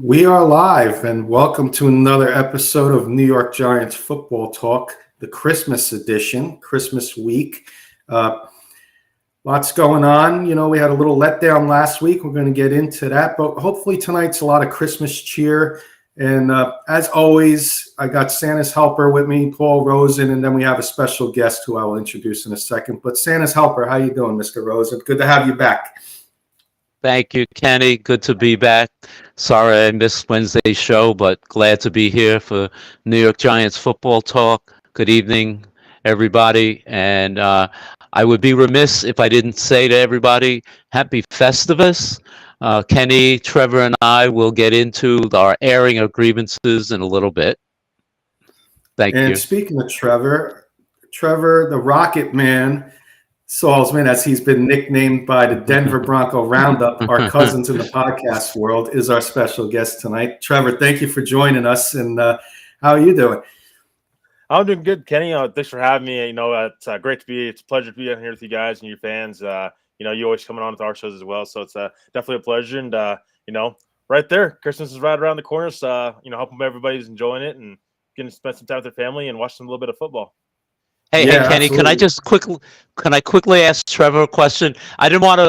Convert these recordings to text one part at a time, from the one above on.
We are live, and welcome to another episode of New York Giants Football Talk, the Christmas edition, Christmas week. Lots going on. You know, we had a little letdown last week. We're going to get into that, but hopefully tonight's a lot of Christmas cheer. And as always, I got Santa's helper with me, Paul Rosen, and then we have a special guest who I will introduce in a second. But Santa's helper, how you doing, Mr. Rosen? Good to have you back. Thank you, Kenny. Good to be back. Sorry I missed Wednesday's show, but glad to be here for New York Giants Football Talk. Good evening, everybody. And I would be remiss if I didn't say to everybody, Happy Festivus. Kenny, Trevor, and I will get into our airing of grievances in a little bit. Thank you. And speaking of Trevor, the Rocket Man, Salzman, as he's been nicknamed by the Denver Bronco Roundup, our cousins in the podcast world, is our special guest tonight. Trevor, thank you for joining us. And how are you doing? I'm doing good, Kenny. Thanks for having me. It's great to be. It's a pleasure to be on here with you guys and your fans. You always coming on with our shows as well, so it's definitely a pleasure. And right there, Christmas is right around the corner. So hoping everybody's enjoying it and getting to spend some time with their family and watch some little bit of football. Hey, Kenny, absolutely. Can I quickly ask Trevor a question? I didn't want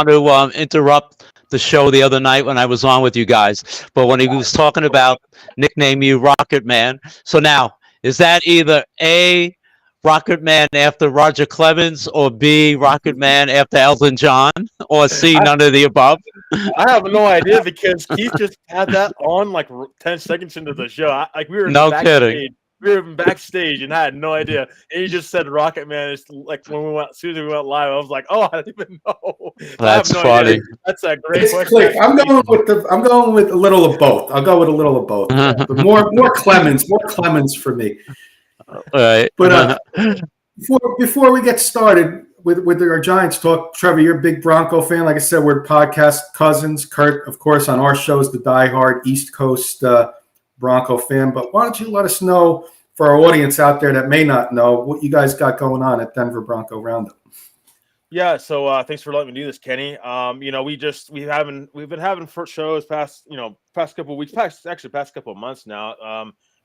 to interrupt the show the other night when I was on with you guys, but when he was talking about nickname you Rocket Man, so now is that either A, Rocket Man after Roger Clemens, or B, Rocket Man after Elton John, or C, none of the above? I have no idea because Keith just had that on like 10 seconds into the show. We were kidding. We were backstage and I had no idea. And he just said Rocket Man. It's like when as soon as we went live, I was like, oh, I didn't even know. That's funny. Idea. That's a great question. Click. I'm going with a little of both. I'll go with a little of both. But more Clemens for me. All right. But before we get started with our Giants talk, Trevor, you're a big Bronco fan. Like I said, we're podcast cousins. Kurt, of course, on our show is the diehard East Coast Bronco fan. But why don't you let us know, for our audience out there that may not know, what you guys got going on at Denver Bronco Roundup? Yeah, so thanks for letting me do this, Kenny. We've been having first shows past couple of weeks, past couple of months now.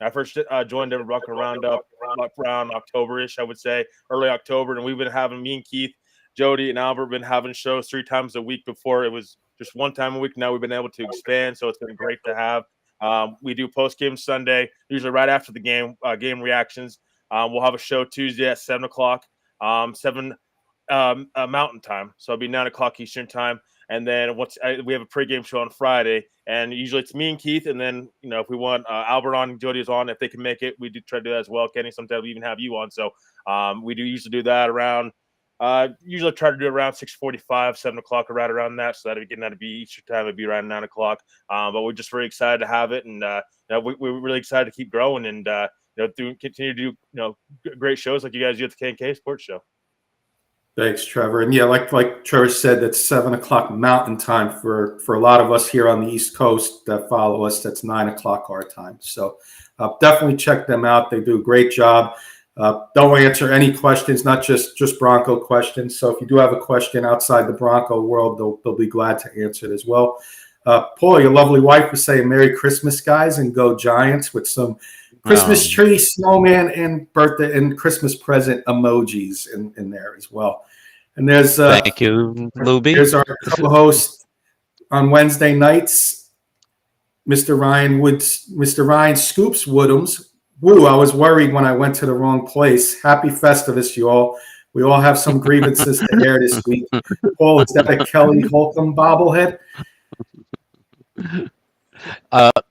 I first joined Denver Bronco Roundup around October-ish, I would say, early October, and we've been having, me and Keith, Jody, and Albert been having shows 3 times a week. Before it was just 1 time a week. Now we've been able to expand, so it's been great to have. We do post-game Sunday, usually right after the game reactions. We'll have a show Tuesday at 7 o'clock, 7 Mountain Time, so it'll be 9 o'clock Eastern Time. And then we have a pregame show on Friday, and usually it's me and Keith. And then if we want Albert on, Jody is on, if they can make it, we do try to do that as well. Kenny, sometimes we even have you on. So we do usually do that around. Usually try to do it around 6:45, 7 o'clock, right around that. So that'd be Eastern Time. It'd be around 9 o'clock. But we're just very excited to have it, and we're really excited to keep growing and continue to do great shows like you guys do at the K&K Sports Show. Thanks, Trevor. And yeah, like Trevor said, that's 7 o'clock Mountain Time for a lot of us here on the East Coast that follow us. That's 9 o'clock our time. So definitely check them out. They do a great job. They'll answer any questions, not just Bronco questions. So if you do have a question outside the Bronco world, they'll be glad to answer it as well. Paul, your lovely wife was saying Merry Christmas, guys, and go Giants with some Christmas tree, snowman, and birthday and Christmas present emojis in there as well. And there's thank you, Luby. Here's our co-host on Wednesday nights, Mr. Ryan Scoops Woodhams. Woo! I was worried when I went to the wrong place. Happy Festivus, you all. We all have some grievances to air this week. Paul, is that a Kelly Holcomb bobblehead?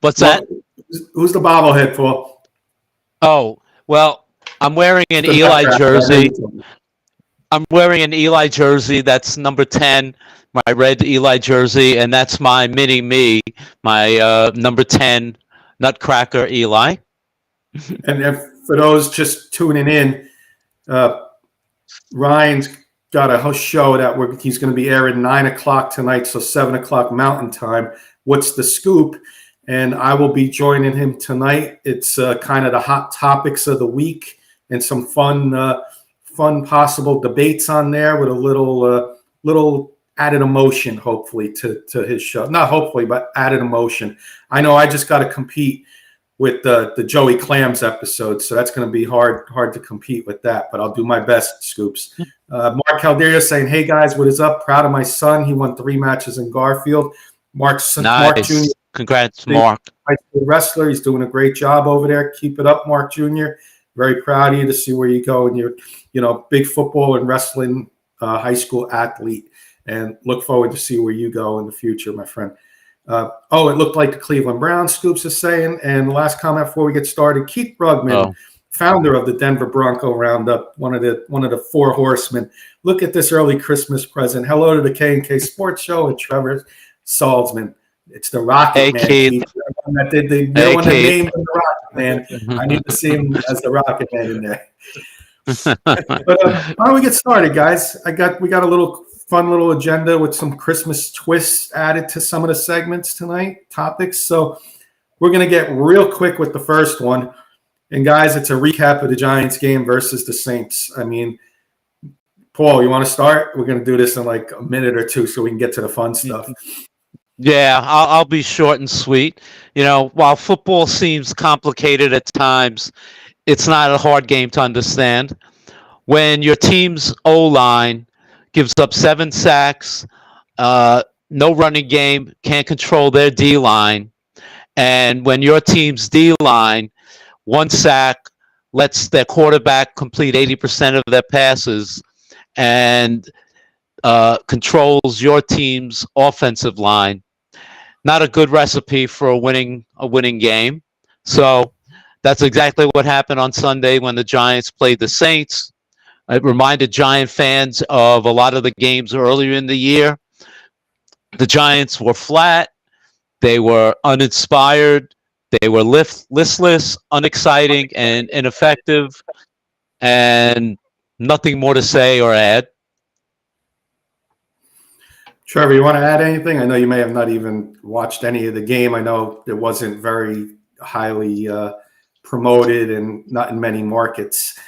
What's that? Who's the bobblehead, Paul? Oh, well, I'm wearing an Eli jersey. I'm wearing an Eli jersey. That's number 10, my red Eli jersey, and that's my mini me, my number 10 Nutcracker Eli. And for those just tuning in, Ryan's got a show that he's going to be airing 9 o'clock tonight, so 7 o'clock Mountain Time. What's the Scoop? And I will be joining him tonight. It's kind of the hot topics of the week and some fun possible debates on there with a little added emotion, hopefully, to his show. Not hopefully, but added emotion. I know I just got to compete with the Joey Clams episode, so that's going to be hard to compete with that, but I'll do my best, Scoops. Mark Calderia saying, hey, guys, what is up? Proud of my son. He won 3 matches in Garfield. Mark Jr. Congrats, Mark. High school wrestler. He's doing a great job over there. Keep it up, Mark Jr. Very proud of you to see where you go, and you're, big football and wrestling high school athlete, and look forward to see where you go in the future, my friend. It looked like the Cleveland Browns, Scoops is saying. And last comment before we get started, Keith Brugman, founder of the Denver Bronco Roundup, one of the 4 horsemen. Look at this early Christmas present. Hello to the K&K Sports Show and Trevor Salzman. It's the Rocket Man. Keith. The one that named him the Rocket Man. I need to see him as the Rocket Man in there. But why don't we get started, guys? We got a fun little agenda with some Christmas twists added to some of the segments tonight, topics. So we're going to get real quick with the first one. And guys, it's a recap of the Giants game versus the Saints. I mean, Paul, you want to start? We're going to do this in like a minute or two so we can get to the fun stuff. Yeah, I'll be short and sweet. While football seems complicated at times, it's not a hard game to understand. When your team's O-line gives up 7 sacks, no running game, can't control their D-line. And when your team's D-line, 1 sack, lets their quarterback complete 80% of their passes and controls your team's offensive line, not a good recipe for a winning game. So that's exactly what happened on Sunday when the Giants played the Saints. It reminded Giant fans of a lot of the games earlier in the year. The Giants were flat. They were uninspired. They were listless, unexciting, and ineffective. And nothing more to say or add. Trevor, you want to add anything? I know you may have not even watched any of the game. I know it wasn't very highly promoted and not in many markets.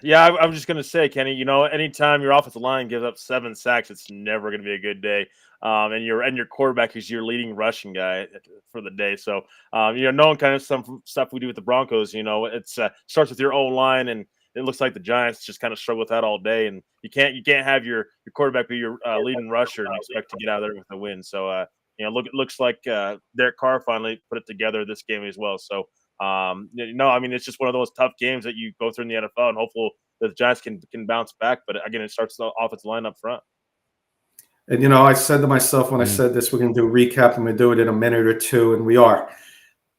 Yeah, I'm just going to say, Kenny, anytime your offensive line gives up 7 sacks, it's never going to be a good day. And your quarterback is your leading rushing guy for the day. So, knowing kind of some stuff we do with the Broncos, it's starts with your own line, and it looks like the Giants just kind of struggle with that all day. And you can't have your quarterback be your leading rusher and expect to get out of there with a win. So, it looks like Derek Carr finally put it together this game as well. So, it's just one of those tough games that you go through in the NFL, and hopefully the Giants can bounce back. But again, it starts the offensive line up front. And, I said to myself when I said this, we're going to do a recap. I'm going to do it in a minute or two, and we are.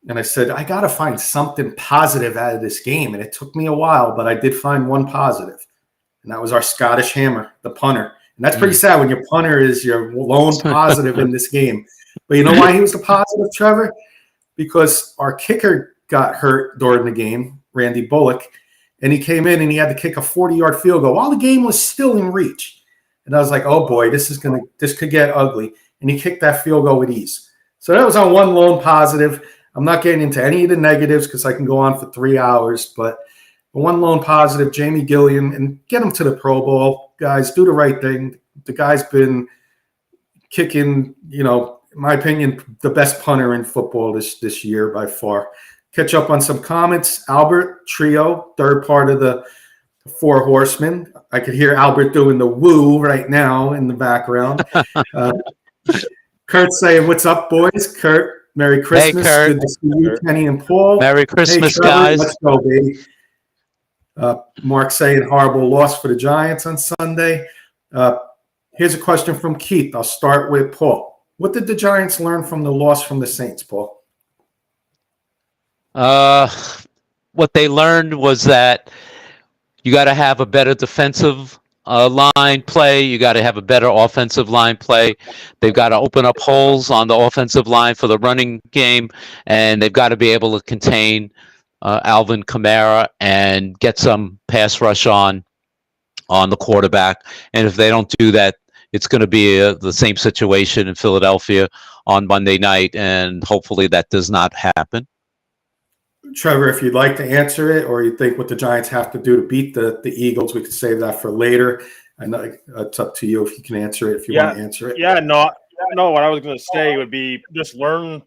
And I said, I got to find something positive out of this game. And it took me a while, but I did find one positive. And that was our Scottish Hammer, the punter. And that's pretty sad when your punter is your lone positive in this game. But you know why he was a positive, Trevor? Because our kicker got hurt during the game, Randy Bullock, and he came in and he had to kick a 40-yard field goal while the game was still in reach. And I was like, oh boy, this could get ugly. And he kicked that field goal with ease. So that was on one lone positive. I'm not getting into any of the negatives because I can go on for 3 hours, but one lone positive, Jamie Gilliam, and get him to the Pro Bowl. Guys, do the right thing. The guy's been kicking, in my opinion, the best punter in football this year by far. Catch up on some comments. Albert Trio, third part of the 4 horsemen. I could hear Albert doing the woo right now in the background. Kurt saying, what's up, boys? Kurt, Merry Christmas. Hey, Kurt. Good to see you, Kenny and Paul. Merry Christmas, Trevor, guys. Let's go, baby. Mark saying horrible loss for the Giants on Sunday. Here's a question from Keith. I'll start with Paul. What did the Giants learn from the loss from the Saints, Paul? What they learned was that you got to have a better defensive line play. You got to have a better offensive line play. They've got to open up holes on the offensive line for the running game, and they've got to be able to contain Alvin Kamara and get some pass rush on the quarterback. And if they don't do that, it's going to be the same situation in Philadelphia on Monday night, and hopefully that does not happen. Trevor, if you'd like to answer it, or you think what the Giants have to do to beat the Eagles, we could save that for later. I know it's up to you if you can answer it, if you Yeah. want to answer it. Yeah, no. What I was going to say would be just learn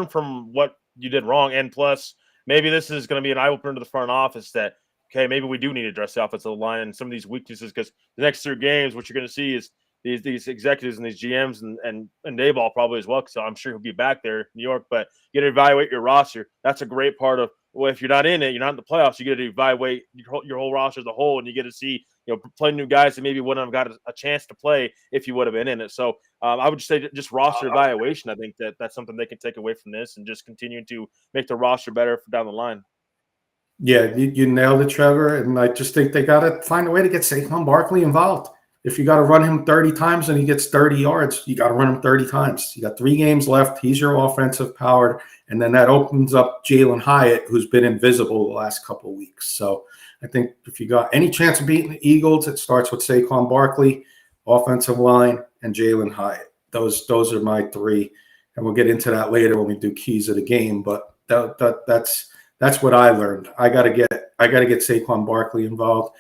from what you did wrong, and plus maybe this is going to be an eye opener to the front office that okay, maybe we do need to address the offensive line and some of these weaknesses because the next 3 games, what you're going to see is these executives and these GMs and Dayball probably as well. So I'm sure he'll be back there in New York, but you got to evaluate your roster. That's a great part of well, if you're not in it, you're not in the playoffs. You get to evaluate your whole roster as a whole, and you get to see play new guys that maybe wouldn't have got a chance to play if you would have been in it. So I would just say just roster evaluation. I think that's something they can take away from this and just continue to make the roster better down the line. Yeah, you nailed it, Trevor. And I just think they got to find a way to get Saquon Barkley involved. If you got to run him 30 times and he gets 30 yards, you got to run him 30 times. You got 3 games left. He's your offensive power. And then that opens up Jalen Hyatt, who's been invisible the last couple of weeks. So I think if you got any chance of beating the Eagles, it starts with Saquon Barkley, offensive line, and Jalen Hyatt. Those are my 3. And we'll get into that later when we do keys of the game. But that's what I learned. I got to get Saquon Barkley involved.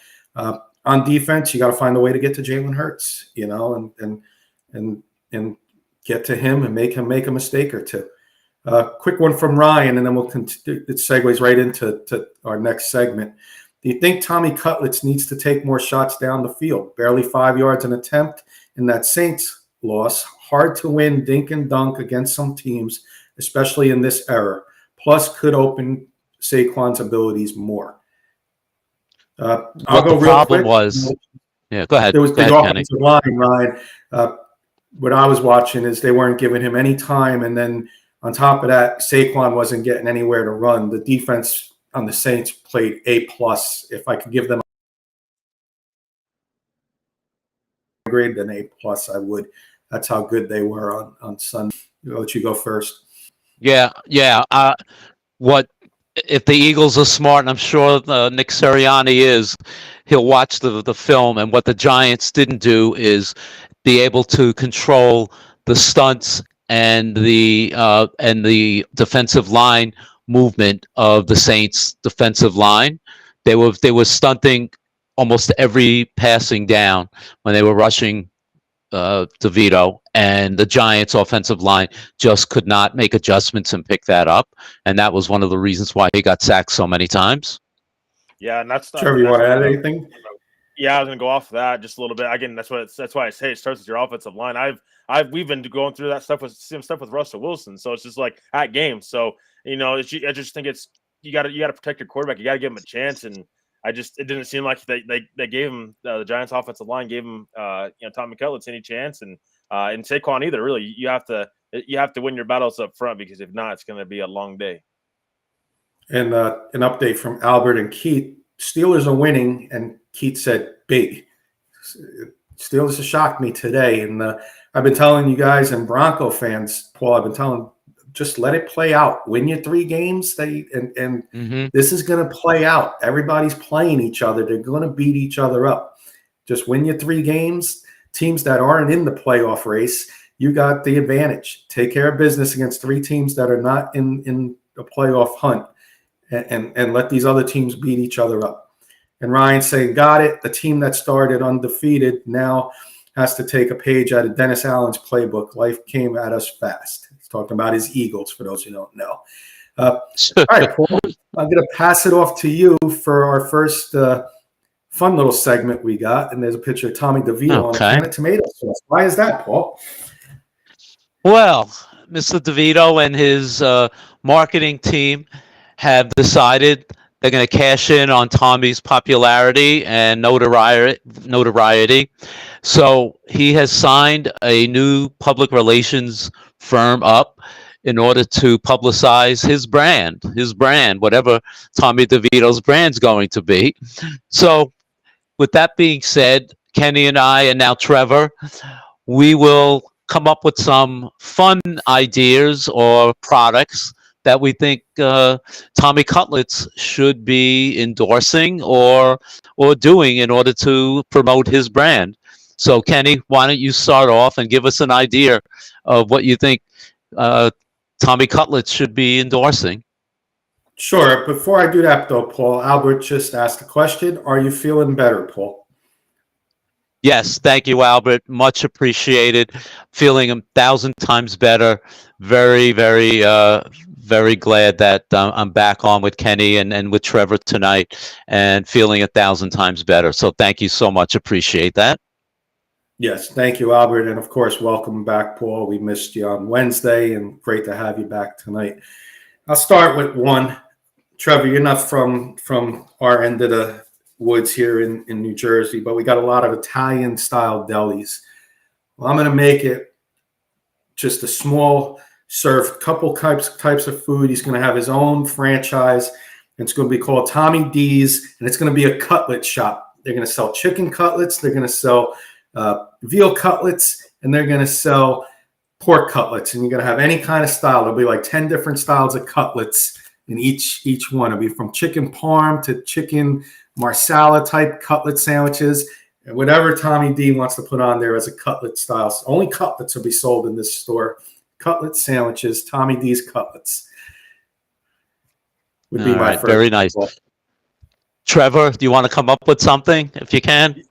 On defense, you got to find a way to get to Jalen Hurts, and get to him and make him make a mistake or two. Quick one from Ryan, and then we'll continue. It segues right into our next segment. Do you think Tommy Cutlets needs to take more shots down the field? Barely 5 yards an attempt in that Saints loss. Hard to win dink and dunk against some teams, especially in this era. Plus, could open Saquon's abilities more. I'll go real problem quick. was, yeah, go ahead. There was Go the ahead, Kenny. offensive line, Ryan. What I was watching is they weren't giving him any time, and then on top of that, Saquon wasn't getting anywhere to run. The defense on the Saints played A+. If I could give them a grade, then A+, I would. That's how good they were on Sunday. I'll let you go first. Yeah. What if the Eagles are smart, and I'm sure Nick Sirianni is, he'll watch the film, and what the Giants didn't do is be able to control the stunts and the defensive line movement of the Saints defensive line. They were stunting almost every passing down when they were rushing DeVito, and the Giants offensive line just could not make adjustments and pick that up. And that was one of the reasons why he got sacked so many times. Yeah. And that's Trevor, you want to add anything? Yeah, I was gonna go off of that just a little bit. Again, that's why I say it starts with your offensive line. We've been going through that stuff with Russell Wilson. So it's just like at games. So I just think you got to protect your quarterback. You got to give him a chance. And it didn't seem like they gave him the Giants offensive line gave him Tommy Cutlets any chance, and Saquon either. Really, you have to win your battles up front, because if not, it's going to be a long day. And an update from Albert and Keith. Steelers are winning, and Keith said big. Steelers have shocked me today, and I've been telling you guys and Bronco fans, Paul, I've been telling, just let it play out. Win your 3 games. This is going to play out. Everybody's playing each other. They're going to beat each other up. Just win your 3 games. Teams that aren't in the playoff race, you got the advantage. Take care of business against 3 teams that are not in the playoff hunt, and let these other teams beat each other up. And Ryan saying, got it. The team that started undefeated now has to take a page out of Dennis Allen's playbook. Life came at us fast. He's talking about his Eagles, for those who don't know. All right, Paul, I'm going to pass it off to you for our first fun little segment we got. And there's a picture of Tommy DeVito on a can of tomato sauce. Why is that, Paul? Well, Mr. DeVito and his marketing team have decided they're going to cash in on Tommy's popularity and notoriety. So he has signed a new public relations firm up in order to publicize his brand, whatever Tommy DeVito's brand's going to be. So with that being said, Kenny and I, and now Trevor, we will come up with some fun ideas or products that we think Tommy Cutlets should be endorsing or doing in order to promote his brand. So, Kenny, why don't you start off and give us an idea of what you think Tommy Cutlets should be endorsing? Sure. Before I do that, though, Paul, Albert just asked a question. Are you feeling better, Paul? Yes, thank you, Albert. Much appreciated. Feeling 1,000 times better. Very, very, very glad that I'm back on with Kenny and with Trevor tonight, and feeling 1,000 times better. So thank you so much. Appreciate that. Yes, thank you, Albert, and of course, welcome back, Paul. We missed you on Wednesday, and great to have you back tonight. I'll start with one. Trevor, you're not from our end of the woods here in New Jersey, but we got a lot of Italian style delis. Well, I'm going to make it just a small serve, couple types of food. He's going to have his own franchise. It's going to be called Tommy D's, and it's going to be a cutlet shop. They're going to sell chicken cutlets. They're going to sell veal cutlets, and they're going to sell pork cutlets. And you're going to have any kind of style. There'll be like 10 different styles of cutlets in each one. It'll be from chicken parm to chicken marsala type cutlet sandwiches, and whatever Tommy D wants to put on there as a cutlet style. So only cutlets will be sold in this store. Cutlet sandwiches, Tommy D's cutlets would be my first. Very nice. Trevor, do you want to come up with something if you can?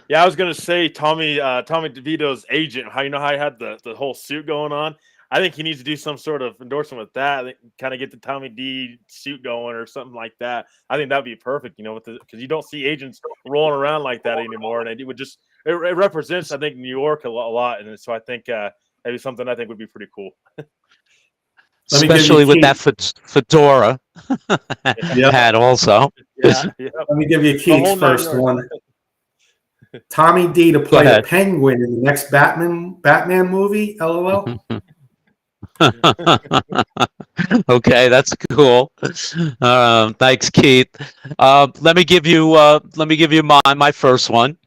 Yeah, I was gonna say Tommy DeVito's agent. How he had the whole suit going on. I think he needs to do some sort of endorsement with that. Kind of get the Tommy D suit going or something like that. I think that'd be perfect. Because you don't see agents rolling around like that anymore, and it represents, I think, New York a lot, and so I think maybe something I think would be pretty cool. Especially with that fedora hat also. Yeah. Let me give you a key first one. Tommy D to play a penguin in the next Batman movie. LOL. Okay, that's cool. Thanks, Keith. Let me give you my first one.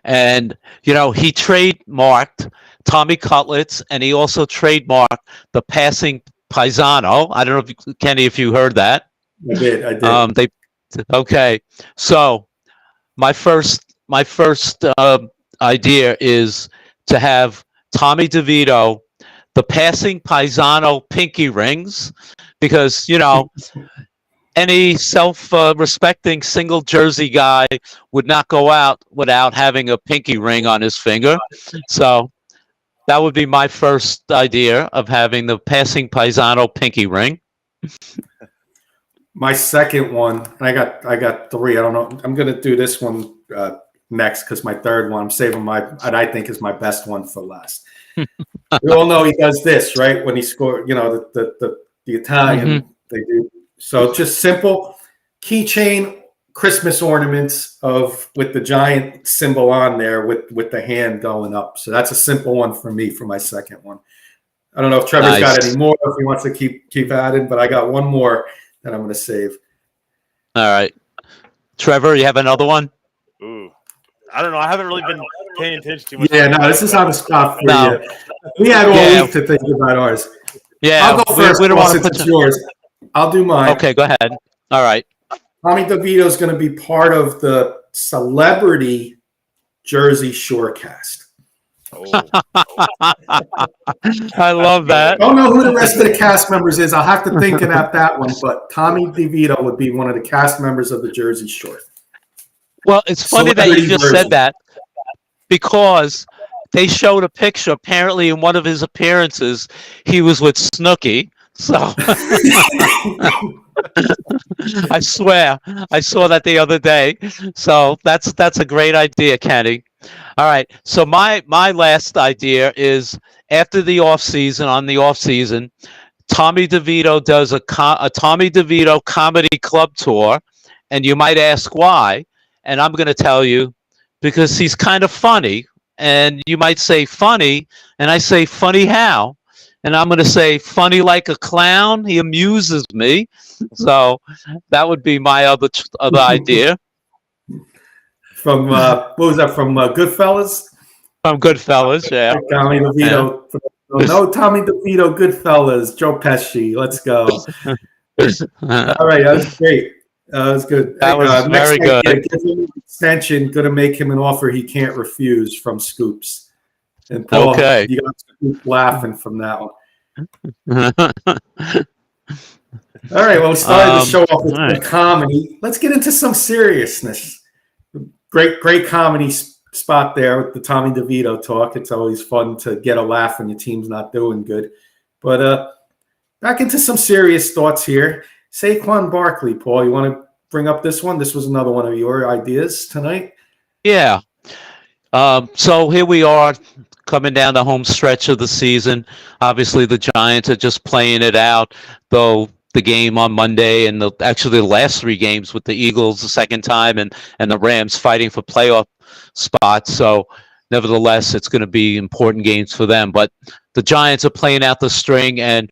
And he trademarked Tommy Cutlets, and he also trademarked the passing paisano. I don't know if you heard that. I did. Okay. So my first idea is to have Tommy DeVito the passing paisano pinky rings, because any self-respecting single Jersey guy would not go out without having a pinky ring on his finger. So that would be my first idea, of having the passing paisano pinky ring. My second one, I got three. I don't know. I'm going to do this one next, because my third one, I'm saving what I think is my best one for last. We all know he does this, right? When he scored, the Italian, they do. So just simple keychain Christmas ornaments with the giant symbol on there with the hand going up. So that's a simple one for me for my second one. I don't know if Trevor's got any more, if he wants to keep adding, but I got one more that I'm going to save. All right. Trevor, you have another one? Ooh. I don't know. I haven't really been paying attention too much. Yeah, no, this is on the spot for you. We had all week to think about ours. Yeah, I'll go first. We don't want to put it's yours. I'll do mine. Okay, go ahead. All right. Tommy DeVito is going to be part of the celebrity Jersey Shore cast. Oh. I love that. I don't know who the rest of the cast members is. I'll have to think about that one, but Tommy DeVito would be one of the cast members of the Jersey Shore. Well, it's funny that you just said that, because they showed a picture. Apparently, in one of his appearances, he was with Snooki. So I swear, I saw that the other day. So that's a great idea, Kenny. All right. So my last idea is, after the off season, Tommy DeVito does a Tommy DeVito comedy club tour, and you might ask why. And I'm going to tell you, because he's kind of funny. And you might say funny, and I say funny how? And I'm going to say funny like a clown. He amuses me. So that would be my other idea. From what was that? From Goodfellas? From Goodfellas, yeah. Tommy DeVito. Yeah. No, Tommy DeVito, Goodfellas. Joe Pesci. Let's go. All right, that was great. That was good. That was very good. Give him an extension. Going to make him an offer he can't refuse from Scoops. And Paul, okay. You got Scoops laughing from that one. All right. Well, we started the show off with some comedy. Let's get into some seriousness. Great comedy spot there with the Tommy DeVito talk. It's always fun to get a laugh when your team's not doing good. But back into some serious thoughts here. Saquon Barkley, Paul, you want to bring up this one? This was another one of your ideas tonight. Yeah. So here we are coming down the home stretch of the season. Obviously, the Giants are just playing it out, though the game on Monday and actually the last three games with the Eagles the second time and the Rams fighting for playoff spots. So nevertheless, it's going to be important games for them. But the Giants are playing out the string, and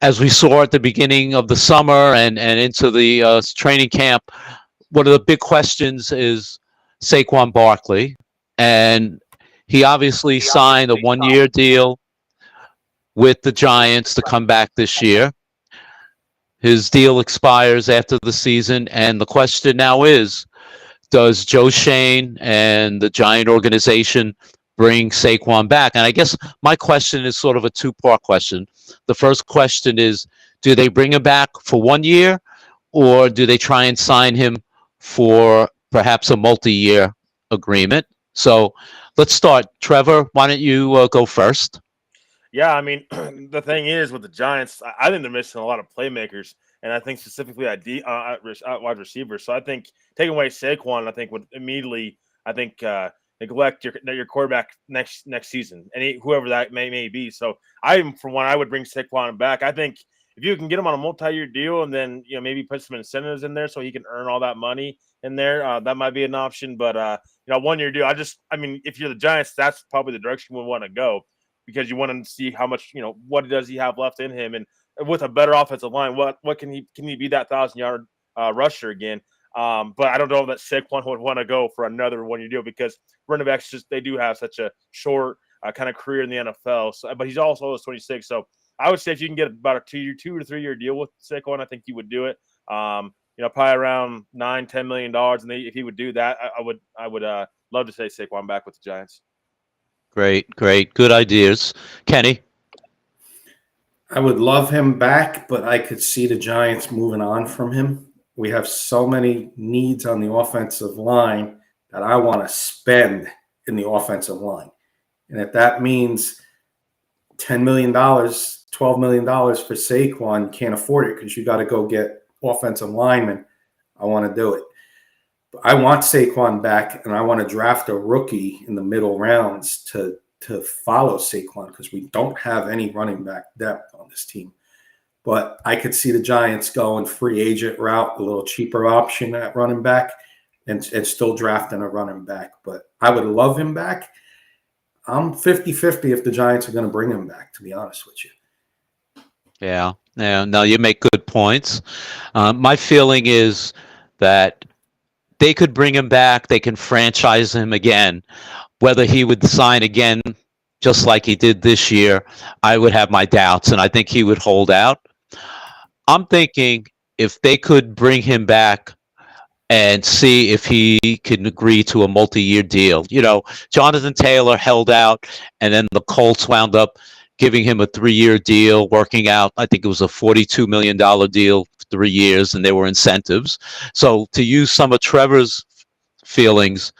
as we saw at the beginning of the summer and into the training camp, one of the big questions is Saquon Barkley. And he obviously signed a one-year deal with the Giants to come back this year. His deal expires after the season, and the question now is, does Joe Schoen and the Giant organization bring Saquon back? And I guess my question is sort of a two-part question. The first question is, do they bring him back for 1 year, or do they try and sign him for perhaps a multi-year agreement? So let's start. Trevor, why don't you go first? Yeah, I mean, the thing is with the Giants, I think they're missing a lot of playmakers, and I think specifically at wide receivers. So I think taking away Saquon, I think would immediately, neglect your quarterback next season, and whoever that may be. So I would bring Saquon back. I think if you can get him on a multi-year deal, and then maybe put some incentives in there so he can earn all that money in there, that might be an option. But 1 year deal, if you're the Giants, that's probably the direction we want to go. Because you want to see how much, what does he have left in him, and with a better offensive line, what can he be that 1,000-yard rusher again? But I don't know that Saquon would want to go for another 1 year deal because running backs they do have such a short kind of career in the NFL. So, but he's also 26, so I would say if you can get about a 2 to 3 year deal with Saquon, I think you would do it. Probably around $9-10 million, and if he would do that, I would love to say Saquon back with the Giants. Great. Good ideas. Kenny? I would love him back, but I could see the Giants moving on from him. We have so many needs on the offensive line that I want to spend in the offensive line. And if that means $10 million, $12 million for Saquon, you can't afford it because you got to go get offensive linemen. I want to do it. I want Saquon back, and I want to draft a rookie in the middle rounds to follow Saquon because we don't have any running back depth on this team. But I could see the Giants going free agent route, a little cheaper option at running back, and still drafting a running back. But I would love him back. I'm 50-50 if the Giants are going to bring him back, to be honest with you. Yeah. No, you make good points. My feeling is that they could bring him back. They can franchise him again. Whether he would sign again, just like he did this year, I would have my doubts, and I think he would hold out. I'm thinking if they could bring him back and see if he can agree to a multi-year deal. Jonathan Taylor held out, and then the Colts wound up giving him a 3-year deal, working out, I think it was a $42 million deal, 3 years, and there were incentives. So to use some of Trevor's feelings,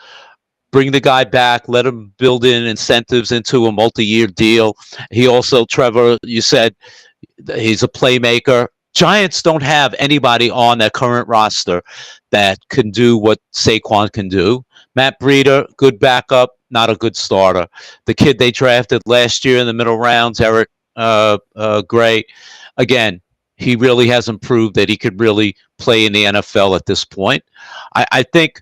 bring the guy back, let him build in incentives into a multi-year deal. He also, Trevor, you said he's a playmaker. Giants don't have anybody on their current roster that can do what Saquon can do. Matt Breida, good backup, not a good starter. The kid they drafted last year in the middle rounds, Eric Gray, again, he really hasn't proved that he could really play in the NFL at this point. I think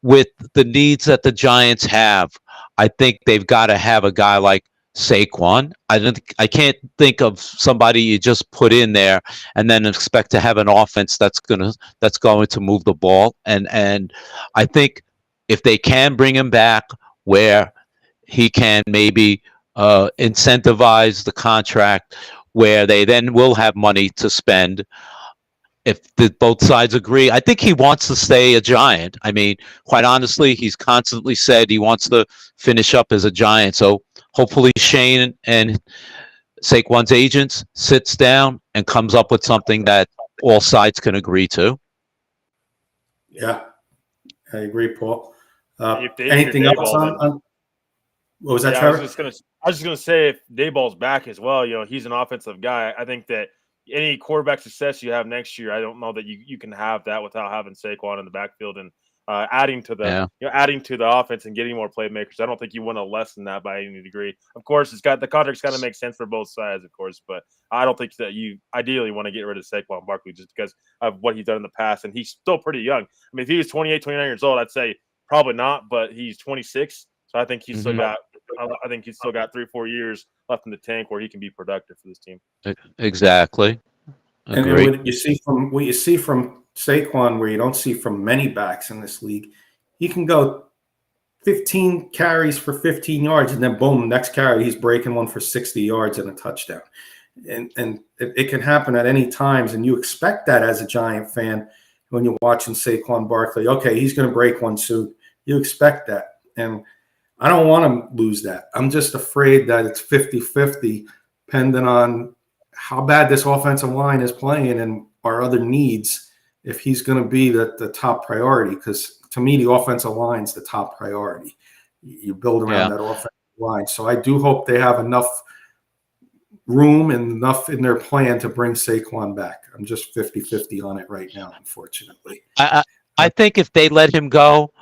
with the needs that the Giants have, I think they've got to have a guy like Saquon. I can't think of somebody you just put in there and then expect to have an offense that's going to move the ball. And I think if they can bring him back where he can maybe incentivize the contract, where they then will have money to spend. If both sides agree, I think he wants to stay a Giant. I mean, quite honestly, he's constantly said he wants to finish up as a Giant. So hopefully Shane and Saquon's agents sits down and comes up with something that all sides can agree to. Yeah, I agree, Paul. If Anything else Dayball, on what was that, yeah, Trevor? I was just gonna say if Dayball's back as well, he's an offensive guy. I think that any quarterback success you have next year, I don't know that you can have that without having Saquon in the backfield and adding to the adding to the offense and getting more playmakers. I don't think you want to lessen that by any degree. Of course, the contract's got to make sense for both sides, of course, but I don't think that you ideally want to get rid of Saquon Barkley just because of what he's done in the past, and he's still pretty young. I mean, if he was 28, 29 years old, I'd say probably not, but he's 26, so I think he's still got. I think he's still got 3-4 years left in the tank where he can be productive for this team. Exactly. And Agree. what you see from Saquon, where you don't see from many backs in this league, he can go 15 carries for 15 yards, and then boom, next carry he's breaking one for 60 yards and a touchdown. And it can happen at any times, and you expect that as a Giant fan when you're watching Saquon Barkley. Okay, he's going to break one soon. You expect that, and I don't want to lose that. I'm just afraid that it's 50-50, depending on how bad this offensive line is playing and our other needs, if he's going to be the top priority. Because to me, the offensive line is the top priority. You build around that offensive line. So I do hope they have enough room and enough in their plan to bring Saquon back. I'm just 50-50 on it right now, unfortunately. I think if they let him go,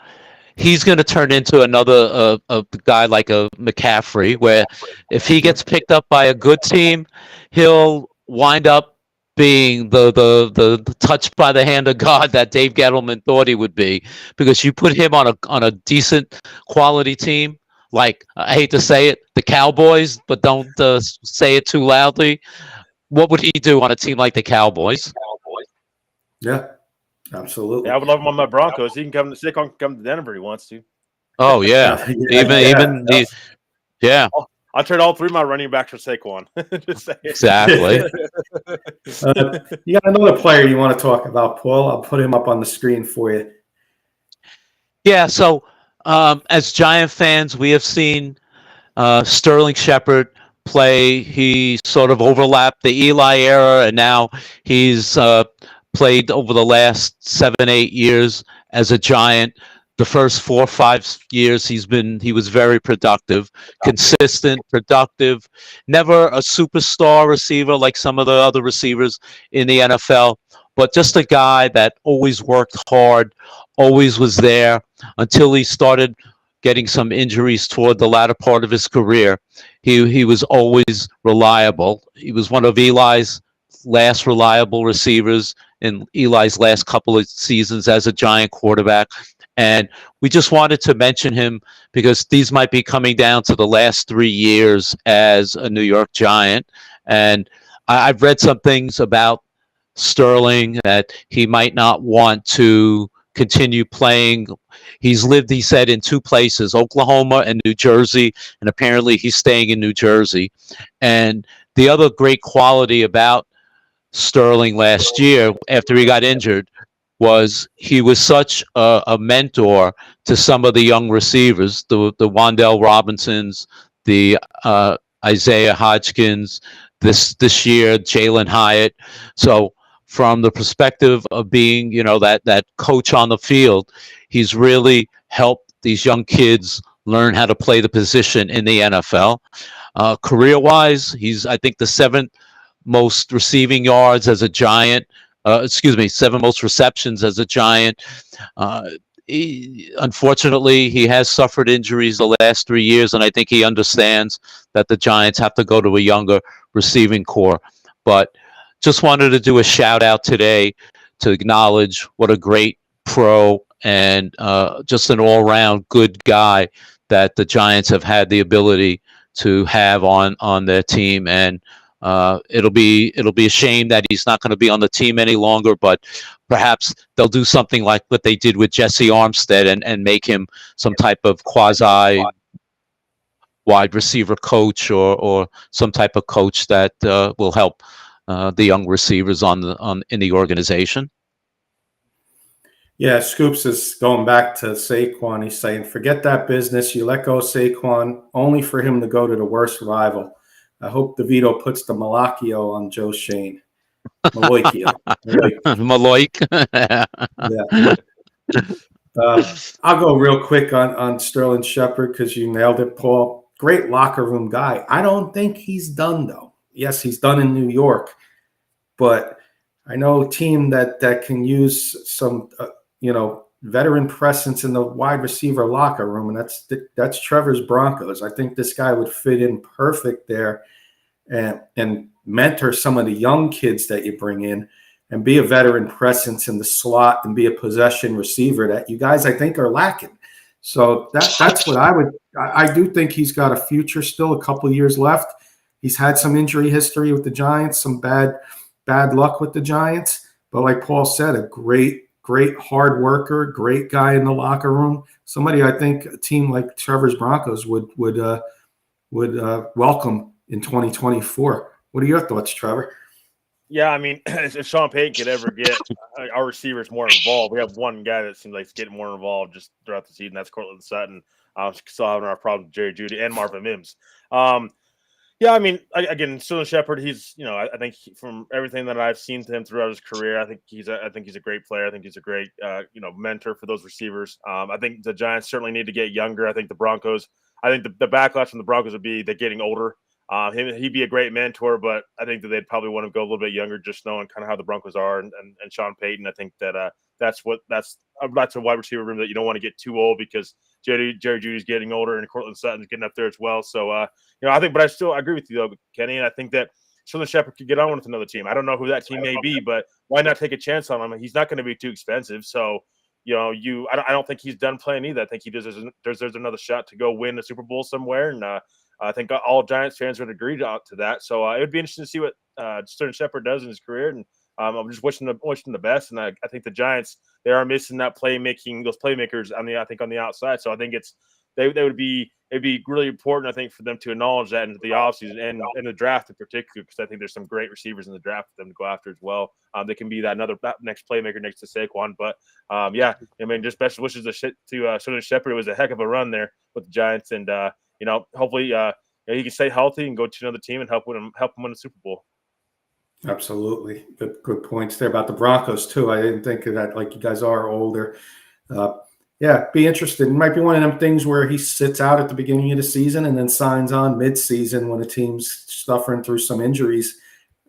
he's going to turn into another a guy like a McCaffrey, where if he gets picked up by a good team, he'll wind up being the touched by the hand of God that Dave Gettleman thought he would be, because you put him on a decent quality team, like I hate to say it, the Cowboys, but don't say it too loudly. What would he do on a team like the Cowboys? Yeah. Absolutely. Yeah, I would love him on my Broncos. He can come to Denver if he wants to. Oh yeah, yeah. I'll trade all 3 of my running backs for Saquon. Just saying. Exactly. You got another player you want to talk about, Paul? I'll put him up on the screen for you. Yeah. So as Giant fans, we have seen Sterling Shepard play. He sort of overlapped the Eli era, and now he's played over the last 7-8 years as a Giant. The first 4 or 5 years he was very productive, consistent, productive, never a superstar receiver like some of the other receivers in the NFL, but just a guy that always worked hard, always was there until he started getting some injuries toward the latter part of his career. He was always reliable. He was one of Eli's last reliable receivers in Eli's last couple of seasons as a Giant quarterback. And we just wanted to mention him because these might be coming down to the last 3 years as a New York Giant. And I've read some things about Sterling that he might not want to continue playing. He's lived, he said, in 2 places, Oklahoma and New Jersey, and apparently he's staying in New Jersey. And the other great quality about Sterling last year, after he got injured, was he was such a mentor to some of the young receivers, the Wan'Dale Robinsons, the Isaiah Hodgkins, this year, Jalen Hyatt. So from the perspective of being, that coach on the field, he's really helped these young kids learn how to play the position in the NFL. Career-wise, he's, I think, the 7th most receiving yards as a Giant. 7 most receptions as a Giant. Unfortunately, he has suffered injuries the last 3 years, and I think he understands that the Giants have to go to a younger receiving core. But just wanted to do a shout out today to acknowledge what a great pro and just an all-round good guy that the Giants have had the ability to have on their team. And it'll be a shame that he's not going to be on the team any longer, but perhaps they'll do something like what they did with Jesse Armstead and make him some type of quasi wide receiver coach or some type of coach that will help the young receivers in the organization. Yeah, Scoops is going back to Saquon. He's saying, forget that business. You let go of Saquon only for him to go to the worst rival. I hope DeVito puts the Malakio on Joe Shane. Maloikio. Maloik. Yeah. I'll go real quick on Sterling Shepard because you nailed it, Paul. Great locker room guy. I don't think he's done, though. Yes, he's done in New York, but I know a team that can use some, veteran presence in the wide receiver locker room, and that's Trevor's Broncos. I think this guy would fit in perfect there and mentor some of the young kids that you bring in and be a veteran presence in the slot and be a possession receiver that you guys, I think, are lacking. So that's what I do think he's got a future still, a couple of years left. He's had some injury history with the Giants, some bad luck with the Giants. But like Paul said, a great hard worker, great guy in the locker room. Somebody I think a team like Trevor's Broncos would welcome in 2024. What are your thoughts, Trevor? Yeah, I mean, if Sean Payton could ever get our receivers more involved, we have one guy that seems like he's getting more involved just throughout the season. That's Cortland Sutton. Still having our problem with Jerry Jeudy and Marvin Mims. Yeah, I mean, again, Sterling Shepard. He's, I think from everything that I've seen to him throughout his career, I think he's a great player. I think he's a great, mentor for those receivers. I think the Giants certainly need to get younger. I think the Broncos. I think the backlash from the Broncos would be they're getting older. He'd be a great mentor, but I think that they'd probably want to go a little bit younger, just knowing kind of how the Broncos are and Sean Payton. I think that that's a wide receiver room that you don't want to get too old because Jerry Jeudy's getting older and Cortland Sutton's getting up there as well. So I think, but I agree with you though, Kenny, and I think that Sterling Shepard could get on with another team. I don't know who that team may be, but why not take a chance on him? He's not going to be too expensive, so. I don't think he's done playing either. I think he deserves another shot to go win a Super Bowl somewhere, and I think all Giants fans would agree to that. So it would be interesting to see what Sterling Shepard does in his career, and I'm just wishing the best. And I think the Giants, they are missing that playmaking, those playmakers on the outside. So I think it'd be really important, I think, for them to acknowledge that into the offseason and in the draft in particular, because I think there's some great receivers in the draft for them to go after as well. They can be that next playmaker next to Saquon. But just best wishes to Sterling Shepard. It was a heck of a run there with the Giants, and hopefully he can stay healthy and go to another team and help him win the Super Bowl. Absolutely. Good points there about the Broncos too. I didn't think of that. Like, you guys are older. Be interested. It might be one of them things where he sits out at the beginning of the season and then signs on mid-season when a team's suffering through some injuries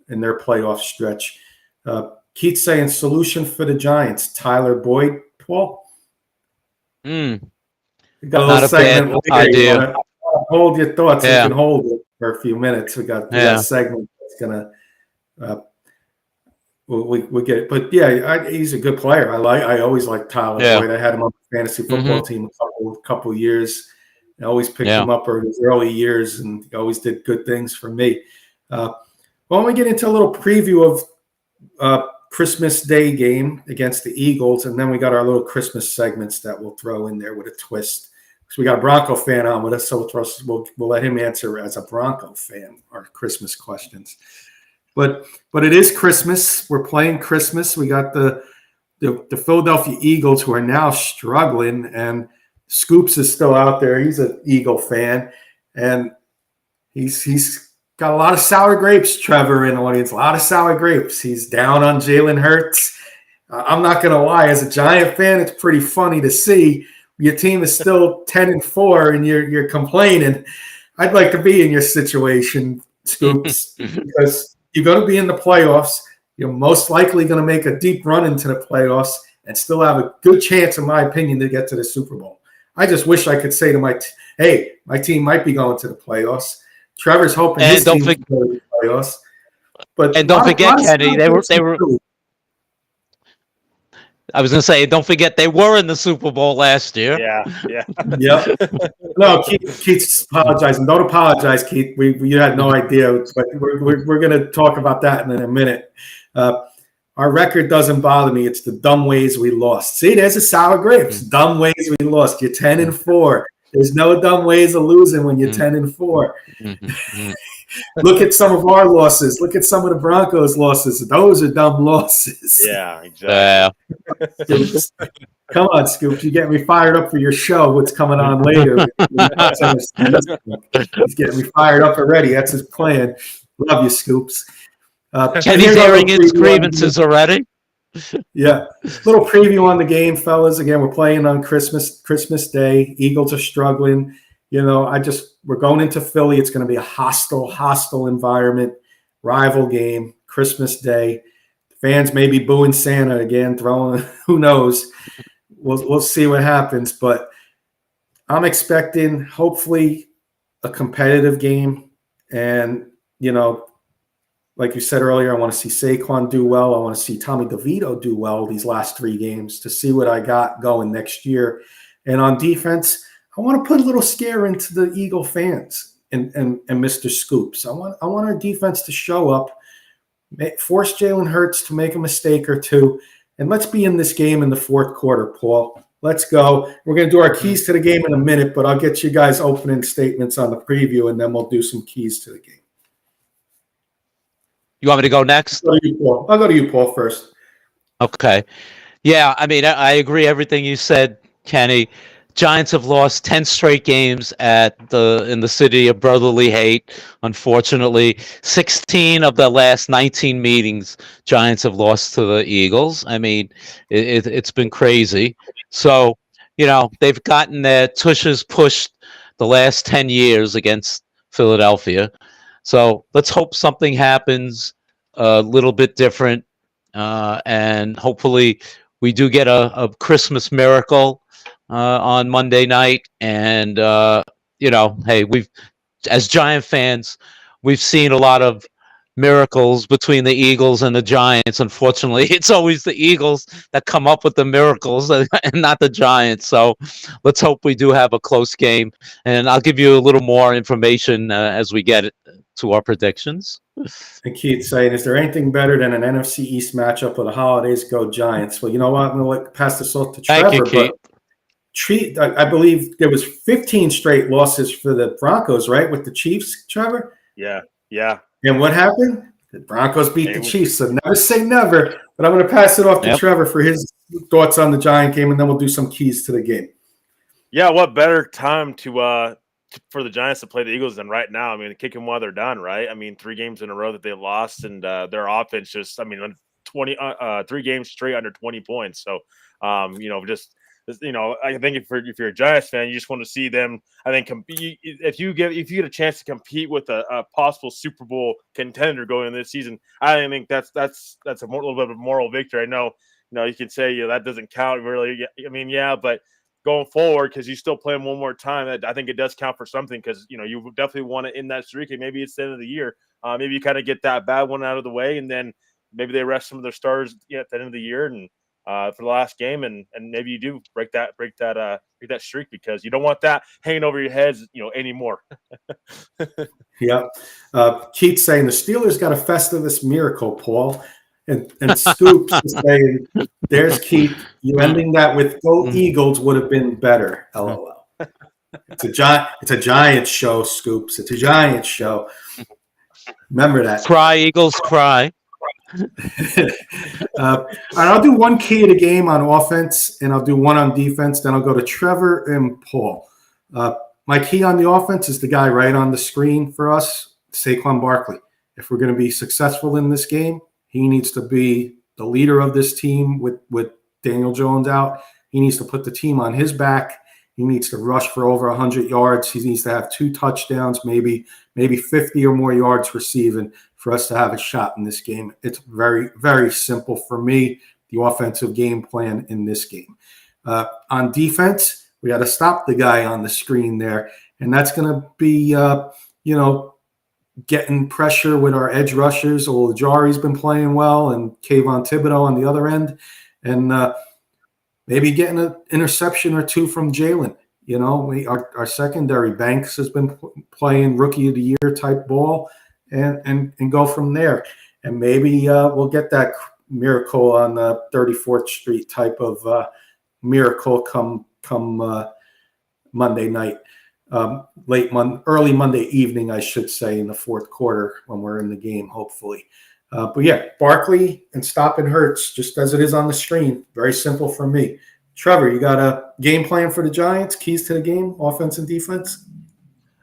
in their playoff stretch. Keith's saying solution for the Giants, Tyler Boyd. Paul? Not a a bad idea. Hold your thoughts. You can hold it for a few minutes. We got a segment that's going to we get it. But he's a good player. I always liked Tyler Boyd. I had him on the fantasy football team a couple years. I always picked him up in his early years, and he always did good things for me. When we get into a little preview of Christmas Day game against the Eagles, and then we got our little Christmas segments that we'll throw in there with a twist. Because we got a Bronco fan on with us, so we'll let him answer as a Bronco fan our Christmas questions. But it is Christmas. We're playing Christmas. We got the Philadelphia Eagles, who are now struggling, and Scoops is still out there. He's an Eagle fan, and he's got a lot of sour grapes, Trevor, in the audience. A lot of sour grapes. He's down on Jalen Hurts. I'm not going to lie. As a Giant fan, it's pretty funny to see your team is still 10-4, and you're complaining. I'd like to be in your situation, Scoops, because you're going to be in the playoffs. You're most likely going to make a deep run into the playoffs and still have a good chance, in my opinion, to get to the Super Bowl. I just wish I could say to my team might be going to the playoffs. Trevor's hoping his team will go to the playoffs. But don't forget, Kenny, they were. I was going to say, don't forget they were in the Super Bowl last year. Yeah. No, Keith's apologizing. Don't apologize, Keith. You had no idea, but we're going to talk about that in a minute. Our record doesn't bother me. It's the dumb ways we lost. See, there's a sour grapes. Dumb ways we lost. You're 10-4. There's no dumb ways of losing when you're 10-4. Look at some of our losses. Look at some of the Broncos' losses. Those are dumb losses. Yeah, exactly. Come on, Scoops. You get me fired up for your show. What's coming on later? He's getting me fired up already. That's his plan. Love you, Scoops. Kenny's airing his grievances already. Yeah. Little preview on the game, fellas. Again, we're playing on Christmas Day. Eagles are struggling. We're going into Philly. It's going to be a hostile environment, rival game, Christmas Day. Fans may be booing Santa again, throwing, who knows? We'll see what happens. But I'm expecting, hopefully, a competitive game. And, like you said earlier, I want to see Saquon do well. I want to see Tommy DeVito do well these last 3 games to see what I got going next year. And on defense, I want to put a little scare into the Eagle fans and Mr. Scoops. I want our defense to show up, force Jalen Hurts to make a mistake or two, and let's be in this game in the fourth quarter, Paul. Let's go. We're going to do our keys to the game in a minute, but I'll get you guys opening statements on the preview, and then we'll do some keys to the game. You want me to go next? I'll go to you, Paul, first. Okay. Yeah, I mean, I agree everything you said, Kenny. Giants have lost 10 straight games in the city of brotherly hate. Unfortunately, 16 of the last 19 meetings, Giants have lost to the Eagles. I mean, it's been crazy. So, they've gotten their tushes pushed the last 10 years against Philadelphia. So let's hope something happens a little bit different, and hopefully we do get a Christmas miracle on Monday night. And hey, as Giant fans, we've seen a lot of miracles between the Eagles and the Giants. Unfortunately, it's always the Eagles that come up with the miracles and not the Giants. So let's hope we do have a close game. And I'll give you a little more information as we get to our predictions. And Keith saying, is there anything better than an NFC East matchup with the holidays? Go Giants. Well, you know what? I'm going to pass this off to Trevor. Thank you, Keith. I believe there was 15 straight losses for the Broncos, right, with the Chiefs, Trevor? Yeah. And what happened? The Broncos beat the Chiefs. So never say never. But I'm going to pass it off to Trevor for his thoughts on the Giant game, and then we'll do some keys to the game. Yeah, what better time for the Giants to play the Eagles than right now? I mean, kick them while they're done, right? I mean, 3 games in a row that they lost, and their offense just, 3 games straight under 20 points. So, I think if you're a Giants fan, you just want to see them. I think if you get a chance to compete with a possible Super Bowl contender going into this season, I think that's a little bit of a moral victory. I know, you can say that doesn't count really. I mean, yeah, but going forward, because you still play them one more time, I think it does count for something. Because you definitely want to end that streak, and maybe it's the end of the year. Maybe you kind of get that bad one out of the way, and then maybe they rest some of their stars at the end of the year and. For the last game, and maybe you do break that streak, because you don't want that hanging over your heads, anymore. Yeah. Keith saying the Steelers got a Festivus miracle, Paul, and Scoops is saying, "There's Keith. You ending that with Go Eagles would have been better." LOL. It's a Giants show, Scoops. It's a Giants show. Remember that. Cry, Eagles, cry. And I'll do one key of the game on offense, and I'll do one on defense. Then I'll go to Trevor and Paul. My key on the offense is the guy right on the screen for us, Saquon Barkley. If we're going to be successful in this game, he needs to be the leader of this team with Daniel Jones out. He needs to put the team on his back. He needs to rush for over 100 yards. He needs to have 2 touchdowns, maybe 50 or more yards receiving for us to have a shot in this game. It's very, very simple for me, the offensive game plan in this game. On defense, we got to stop the guy on the screen there, and that's going to be, getting pressure with our edge rushers. Ojari's been playing well, and Kayvon Thibodeau on the other end, and maybe getting an interception or 2 from Jalen. Our secondary, Banks, has been playing rookie of the year type ball, and go from there. And maybe we'll get that miracle on 34th Street type of miracle come Monday night, early Monday evening, I should say, in the fourth quarter when we're in the game, hopefully. But yeah, Barkley and stopping Hurts, just as it is on the screen. Very simple for me. Trevor, you got a game plan for the Giants? Keys to the game, offense and defense?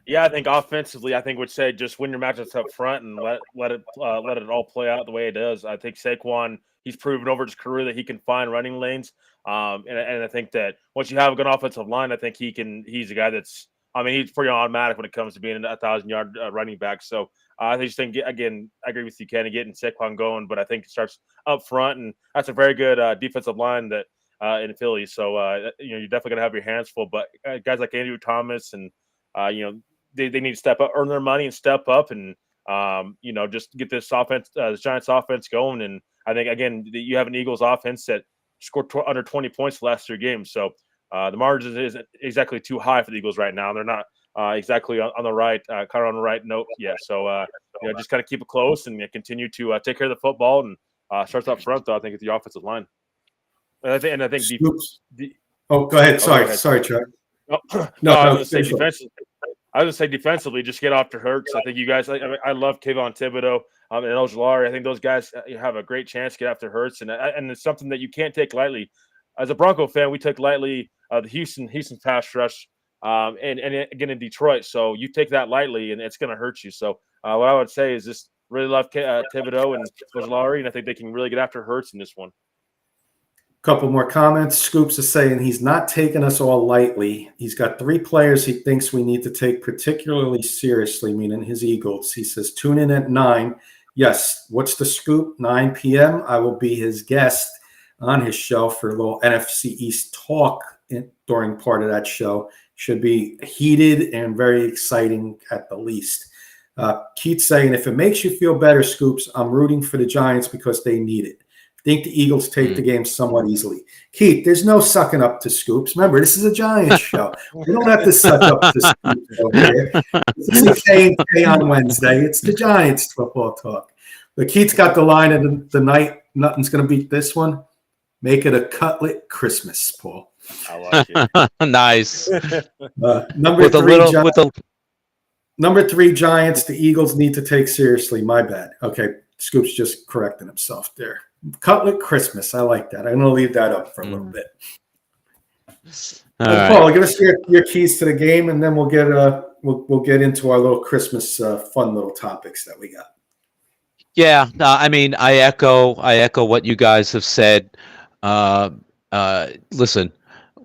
Yeah, I think offensively, I think would say just win your matchups up front and let it all play out the way it does. I think Saquon, he's proven over his career that he can find running lanes. And I think that once you have a good offensive line, I think he's a guy that's, I mean, he's pretty automatic when it comes to being a 1,000-yard running back. So I just think, again, I agree with you, Kenny, getting Saquon going, but I think it starts up front, and that's a very good defensive line that in Philly. So you're definitely gonna have your hands full. But guys like Andrew Thomas and they need to step up, earn their money, and step up, and just get this offense, this Giants offense going. And I think again, you have an Eagles offense that scored under 20 points the last 3 games, so the margin isn't exactly too high for the Eagles right now. They're not exactly on the right, kind of on the right note yet. So just kind of keep it close and continue to take care of the football. And starts up front, though. I think it's the offensive line, and I think go ahead. Go ahead. Sorry, Trevor. No, I was going to say defensively. I was say defensively, just get after Hurts. I think you guys. I love Kayvon Thibodeau and Ojulari. I think those guys have a great chance to get after Hurts, and it's something that you can't take lightly. As a Bronco fan, we take lightly the Houston pass rush, and again in Detroit. So you take that lightly, and it's going to hurt you. So what I would say is just really love Thibodeau and Ojulari, and I think they can really get after Hurts in this one. Couple more comments. Scoops is saying he's not taking us all lightly. He's got 3 players he thinks we need to take particularly seriously, meaning his Eagles. He says, tune in at 9. Yes. What's the scoop? 9 p.m. I will be his guest on his show for a little NFC East talk during part of that show. Should be heated and very exciting at the least. Keith saying, if it makes you feel better, Scoops, I'm rooting for the Giants because they need it. Think the Eagles take the game somewhat easily. Keith, there's no sucking up to Scoops. Remember, this is a Giants show. We don't have to suck up to Scoops over here. This is a K&K on Wednesday. It's the Giants football talk. But Keith's got the line of the night. Nothing's going to beat this one. Make it a cutlet Christmas, Paul. I like it. Nice. Number 3, Giants, the Eagles need to take seriously. My bad. Okay, Scoops just correcting himself there. Cutlet Christmas. I like that. I'm going to leave that up for a little bit. Paul, give us your keys to the game, and then we'll get into our little Christmas fun little topics that we got. Yeah, I mean, I echo what you guys have said. Listen,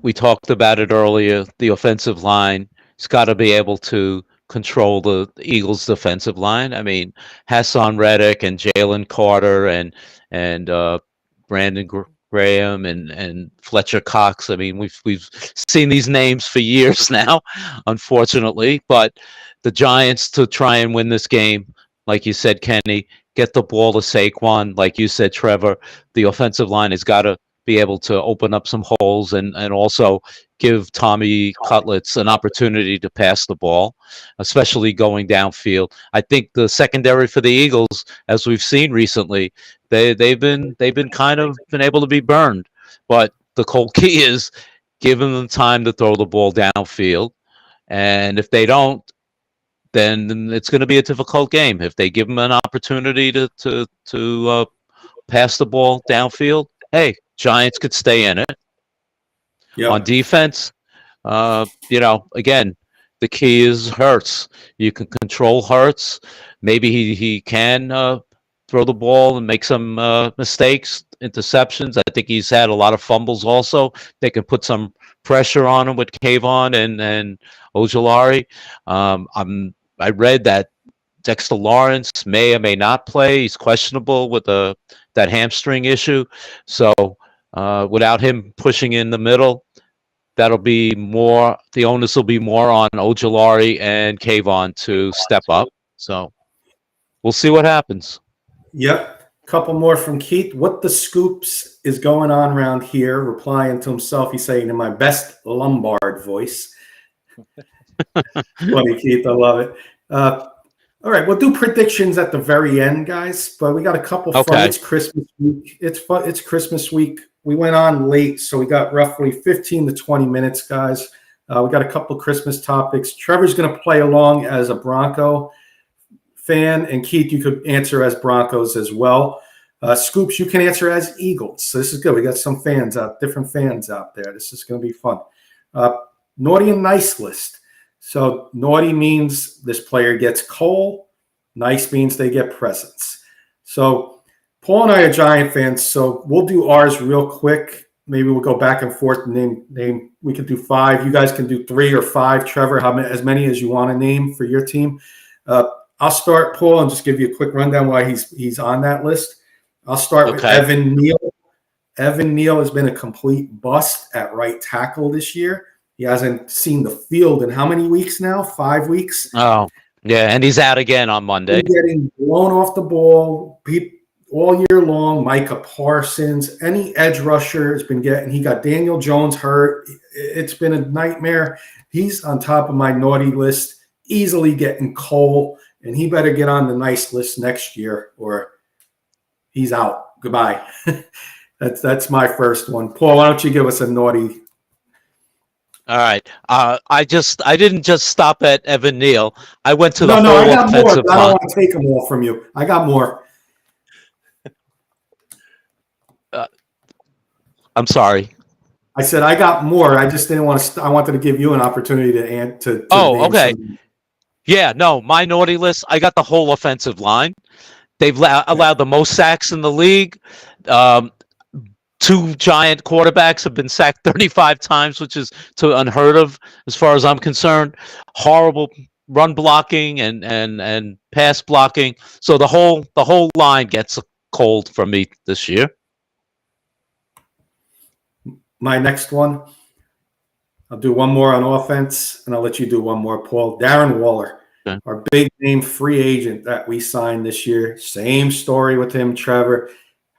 we talked about it earlier. The offensive line has got to be able to control the Eagles' defensive line. I mean, Hassan Reddick and Jalen Carter and Brandon Graham and Fletcher Cox. I mean, we've seen these names for years now, unfortunately. But the Giants, to try and win this game, like you said, Kenny, get the ball to Saquon. Like you said, Trevor, the offensive line has got to be able to open up some holes and also give Tommy Cutlets an opportunity to pass the ball, especially going downfield. I think the secondary for the Eagles, as we've seen recently, they've been kind of been able to be burned. But the whole key is giving them time to throw the ball downfield. And if they don't, then it's going to be a difficult game. If they give them an opportunity to pass the ball downfield, hey, Giants could stay in it. Yep. On defense, again, the key is Hurts. You can control Hurts. Maybe he can throw the ball and make some mistakes, interceptions. I think he's had a lot of fumbles also. They can put some pressure on him with Kayvon and Ojulari. I read that Dexter Lawrence may or may not play. He's questionable with that hamstring issue. So without him pushing in the middle, that'll be more. The onus will be more on Ojulari and Kayvon to step up. So we'll see what happens. Yep. Couple more from Keith. What the scoops is going on around here? Replying to himself, he's saying in my best Lombard voice. Funny, Keith. I love it. All right, we'll do predictions at the very end, guys. But we got a couple. Okay. It's Christmas week. It's fun. It's Christmas week. We went on late, so we got roughly 15 to 20 minutes, guys. We got a couple Christmas topics. Trevor's going to play along as a Bronco fan, and Keith, you could answer as Broncos as well. Scoops, you can answer as Eagles. So this is good. We got some fans out, different fans out there. This is going to be fun. Naughty and nice list. So naughty means this player gets coal. Nice means they get presents. So Paul and I are Giant fans, so we'll do ours real quick. Maybe we'll go back and forth. Name. We could do 5. You guys can do 3 or 5. Trevor, as many as you want to name for your team. I'll start, Paul, and just give you a quick rundown why he's on that list. I'll start with Evan Neal. Evan Neal has been a complete bust at right tackle this year. He hasn't seen the field in how many weeks now? 5 weeks? Oh, yeah, and he's out again on Monday. He's getting blown off the ball all year long. Micah Parsons, any edge rusher has been getting. He got Daniel Jones hurt. It's been a nightmare. He's on top of my naughty list, easily getting coal, and he better get on the nice list next year or he's out. Goodbye. That's my first one. Paul, why don't you give us a naughty? All right. I didn't just stop at Evan Neal. I went to the I whole got more. offensive I don't line. want to take them all from you. I got more. I'm sorry. I said I got more. I just didn't want to. I wanted to give you an opportunity to Oh, name okay. some. Yeah, no, my naughty list, I got the whole offensive line. They've allowed the most sacks in the league. 2 Giant quarterbacks have been sacked 35 times, which is unheard of as far as I'm concerned. Horrible run blocking and pass blocking. So the whole line gets cold from me this year. My next one, I'll do one more on offense, and I'll let you do one more, Paul. Darren Waller, Okay. our big name free agent that we signed this year. Same story with him, Trevor.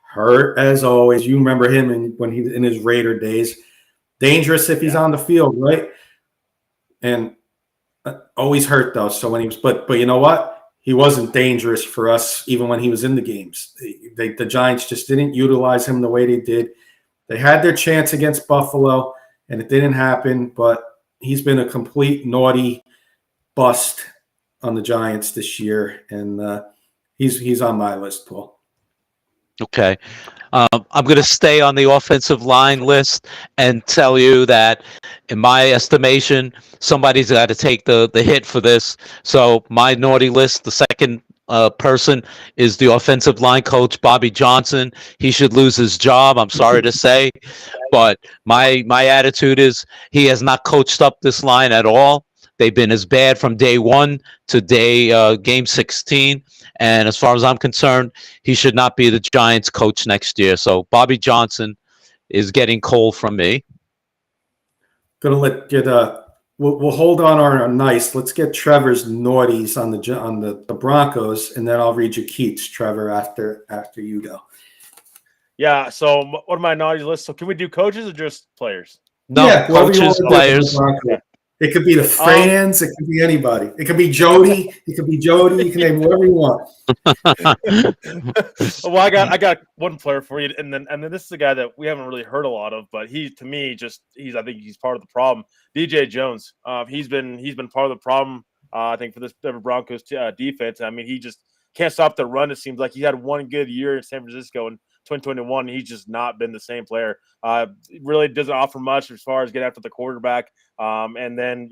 Hurt as always. You remember him when he in his Raider days. Dangerous if he's on the field, right? And always hurt though. So when he was, but you know what? He wasn't dangerous for us even when he was in the games. The Giants just didn't utilize him the way they did. They had their chance against Buffalo, and it didn't happen. But he's been a complete naughty bust on the Giants this year, and he's on my list, Paul. Okay. I'm going to stay on the offensive line list and tell you that, in my estimation, somebody's got to take the hit for this. So my naughty list, the second person is the offensive line coach, Bobby Johnson. He should lose his job. I'm sorry to say, but my attitude is he has not coached up this line at all. They've been as bad from day 1 to game 16. And as far as I'm concerned, he should not be the Giants coach next year. So Bobby Johnson is getting cold from me. Gonna we'll hold on our nice. Let's get Trevor's naughties on the Broncos, and then I'll read you Keats, Trevor, after you go. Yeah. So what are my naughty lists? So can we do coaches or just players? No, Yeah, coaches, players. It could be the fans. It could be anybody. It could be Jody. It could be Jody. You can name whatever you want. Well, I got one player for you, and then this is a guy that we haven't really heard a lot of, but I think he's part of the problem. DJ Jones. He's been part of the problem. I think for this Denver Broncos defense. I mean, he just can't stop the run. It seems like he had one good year in San Francisco in 2021. He's just not been the same player. Really doesn't offer much as far as getting after the quarterback. And then,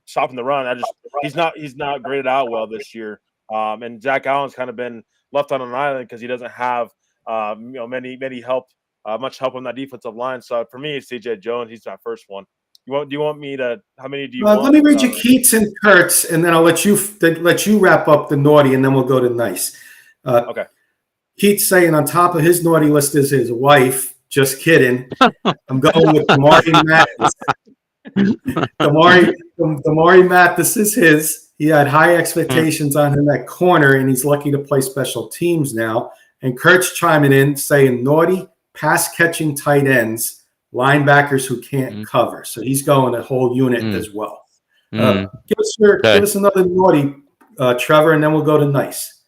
stopping the run. He's not graded out well this year. And Zach Allen's kind of been left on an island because he doesn't have, many help, much help on that defensive line. So for me, it's CJ Jones. He's my first one. Do you want me to? How many do you want? Let me read you Keats and Kurtz, and then I'll let you wrap up the naughty, and then we'll go to nice. Okay. Keats saying on top of his naughty list is his wife. Just kidding. I'm going with Damari Mathis. Damari Mathis is his. He had high expectations on him at corner, and he's lucky to play special teams now. And Kurt's chiming in saying naughty pass-catching tight ends, linebackers who can't cover. So he's going a whole unit as well. Give us another naughty, Trevor, and then we'll go to nice.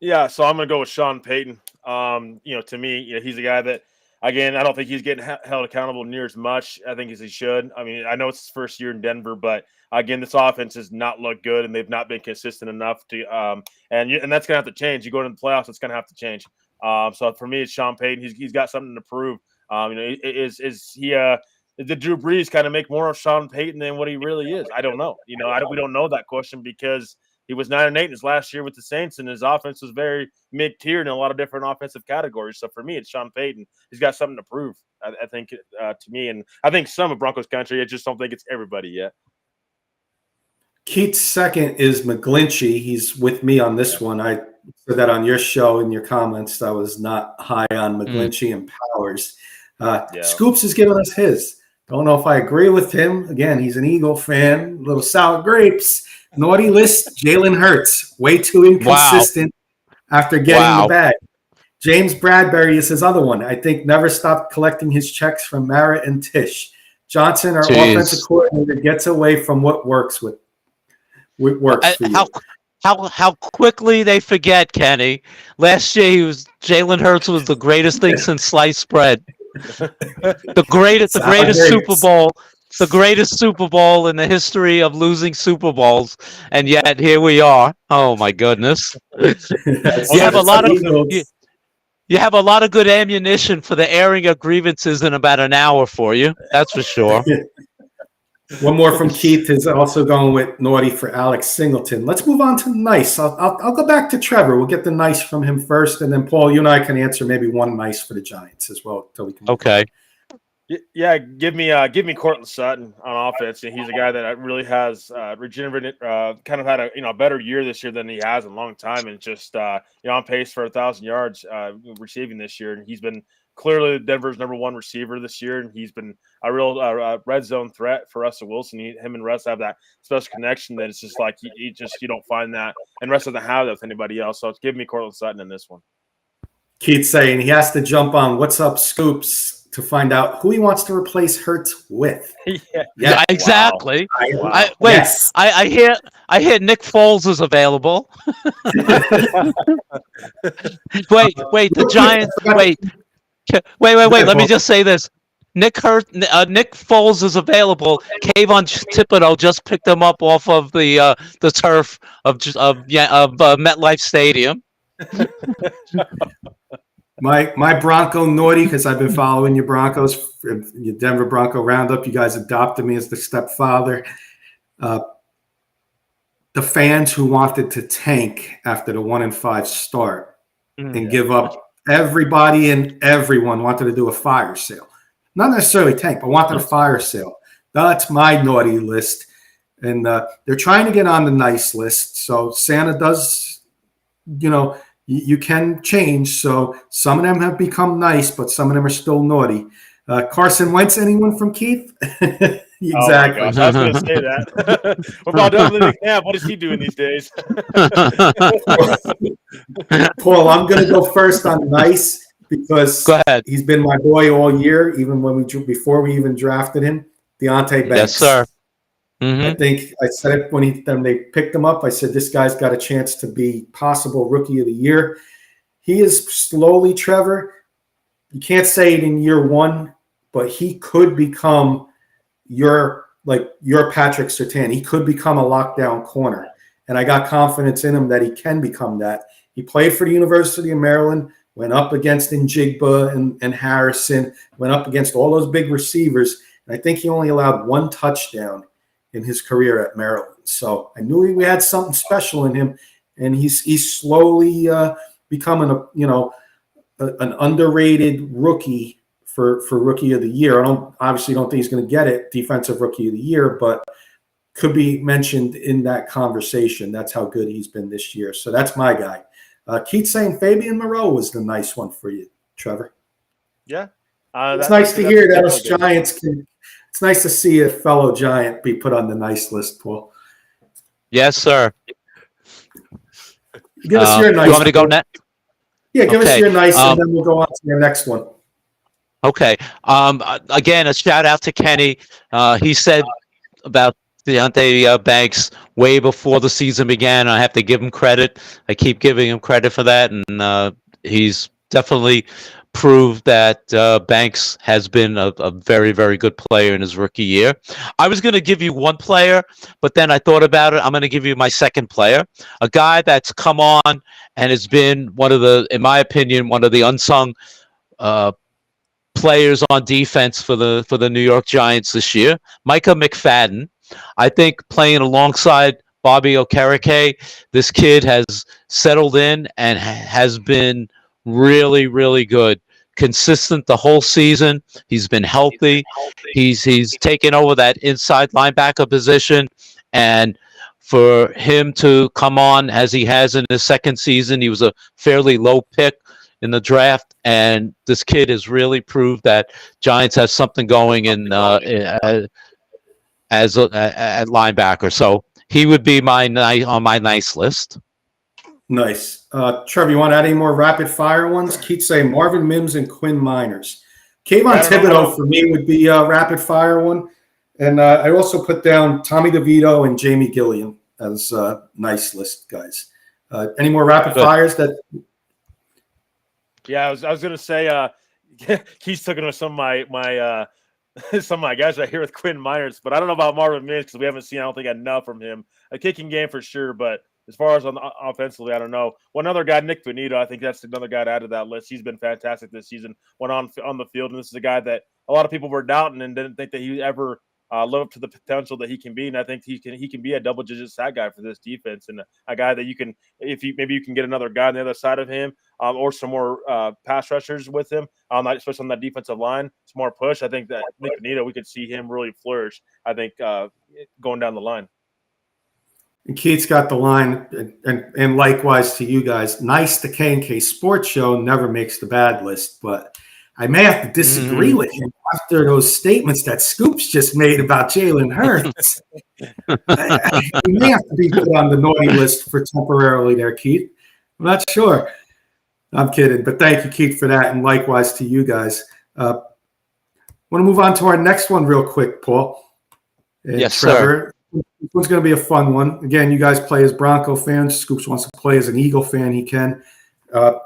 Yeah, so I'm going to go with Sean Payton. To me, he's a guy that, again, I don't think he's getting held accountable near as much, I think, as he should. I mean, I know it's his first year in Denver, but again, this offense has not looked good, and they've not been consistent enough to. And that's going to have to change. You go into the playoffs, it's going to have to change. So for me, it's Sean Payton. He's got something to prove. Is he did Drew Brees kind of make more of Sean Payton than what he really is? I don't know. We don't know that question because he was 9-8 in his last year with the Saints, and his offense was very mid-tier in a lot of different offensive categories. So for me, it's Sean Payton. He's got something to prove, I think, to me. And I think some of Broncos country, I just don't think it's everybody yet. Keith's second is McGlinchey. He's with me on this one. I said that on your show in your comments. I was not high on McGlinchey and Powers. Scoops is giving us his. Don't know if I agree with him. Again, he's an Eagle fan. Little sour grapes. Naughty list, Jalen Hurts. Way too inconsistent after getting the bag. James Bradbury is his other one. I think never stopped collecting his checks from Merritt and Tisch. Johnson, our offensive coordinator, gets away from what works for you. How quickly they forget, Kenny. Last year, Jalen Hurts was the greatest thing since sliced bread. The greatest Super Bowl. The greatest Super Bowl in the history of losing Super Bowls, and yet here we are. You have a lot of good ammunition for the airing of grievances in about an hour for you. That's for sure. One more from Keith is also going with naughty for Alex Singleton. Let's move on to nice. I'll go back to Trevor. We'll get the nice from him first, and then Paul, you and I can answer maybe one nice for the Giants as well. Until we can. Okay. Yeah, give me Courtland Sutton on offense. And he's a guy that really has regenerated, kind of had a better year this year than he has in a long time, and just on pace for 1,000 yards receiving this year. And he's been clearly Denver's number one receiver this year, and he's been a real red zone threat for Russell Wilson. Him and Russ have that special connection that it's just like you don't find that, and Russ doesn't have that with anybody else. So it's give me Courtland Sutton in this one. Keith saying he has to jump on What's Up Scoops to find out who he wants to replace Hurts with. Yeah, exactly. Wow. I hear Nick Foles is available. wait, the Giants. Wait. Let me just say this. Nick Foles is available. Kayvon Thibodeau just picked him up off of the turf of MetLife Stadium. My Bronco naughty, because I've been following your Broncos, your Denver Bronco Roundup. You guys adopted me as the stepfather. The fans who wanted to tank after the 1-5 start and give up, everybody and everyone wanted to do a fire sale. Not necessarily tank, but wanted a fire sale. That's my naughty list. And they're trying to get on the nice list. So Santa does, you can change. So some of them have become nice, but some of them are still naughty. Carson Wentz, anyone from Keith? Exactly. Oh my gosh, I was going to say that. What about Donovan McNabb? What is he doing these days? Paul, I'm going to go first on nice because he's been my boy all year, even before we even drafted him. Deontay Banks. Yes, sir. Mm-hmm. I think I said it when they picked him up. I said this guy's got a chance to be possible rookie of the year. He is slowly, Trevor. You can't say it in year one, but he could become your Patrick Surtain. He could become a lockdown corner, and I got confidence in him that he can become that. He played for the University of Maryland, went up against Njigba and Harrison, went up against all those big receivers, and I think he only allowed one touchdown in his career at Maryland. So I knew we had something special in him, and he's slowly becoming an underrated rookie for rookie of the year. I obviously don't think he's going to get it, defensive rookie of the year, but could be mentioned in that conversation. That's how good he's been this year. So that's my guy. Keith saying Fabian Moreau was the nice one for you, Trevor. Yeah. It's nice to hear that us Giants can. It's nice to see a fellow Giant be put on the nice list, Paul. Yes, sir. Give us your nice. You want me to go next? Yeah, give us your nice, and then we'll go on to your next one. Okay. Again, a shout out to Kenny. He said about Deontay Banks way before the season began. I have to give him credit. I keep giving him credit for that, and he's definitely proved that Banks has been a very, very good player in his rookie year. I was going to give you one player, but then I thought about it. I'm going to give you my second player, a guy that's come on and has been in my opinion, one of the unsung players on defense for the New York Giants this year. Micah McFadden, I think, playing alongside Bobby Okereke, this kid has settled in and has been really, really good. Consistent the whole season. He's been healthy. He's taken over that inside linebacker position, and for him to come on as he has in his second season, he was a fairly low pick in the draft, and this kid has really proved that Giants has something going in as at linebacker. So he would be on my nice list. Nice. Trevor, you want to add any more rapid fire ones? Keith say Marvin Mims and Quinn Miners. Kayvon Thibodeau for me would be a rapid fire one. And I also put down Tommy DeVito and Jamie Gilliam as a nice list, guys. Any more rapid fires that? Yeah, I was going to say Keith's talking with some of my some of my guys right here with Quinn Miners, but I don't know about Marvin Mims because we haven't seen, I don't think, enough from him. A kicking game for sure, but as far as on the offensively, I don't know. One other guy, Nick Bonito, I think that's another guy to add to that list. He's been fantastic this season, went on the field, and this is a guy that a lot of people were doubting and didn't think that he ever live up to the potential that he can be. And I think he can be a double-digit sack guy for this defense, and a guy that you can, maybe you can get another guy on the other side of him, or some more pass rushers with him, especially on that defensive line. It's more push. I think that Nick Bonito, we could see him really flourish, I think, going down the line. And Keith's got the line, and likewise to you guys. Nice, the K&K Sports Show never makes the bad list, but I may have to disagree with him after those statements that Scoops just made about Jalen Hurts. He may have to be put on the naughty list for temporarily there, Keith. I'm not sure. I'm kidding, but thank you, Keith, for that, and likewise to you guys. Want to move on to our next one real quick, Paul. And yes, Trevor. This one's going to be a fun one. Again, you guys play as Bronco fans. Scoops wants to play as an Eagle fan. He can. I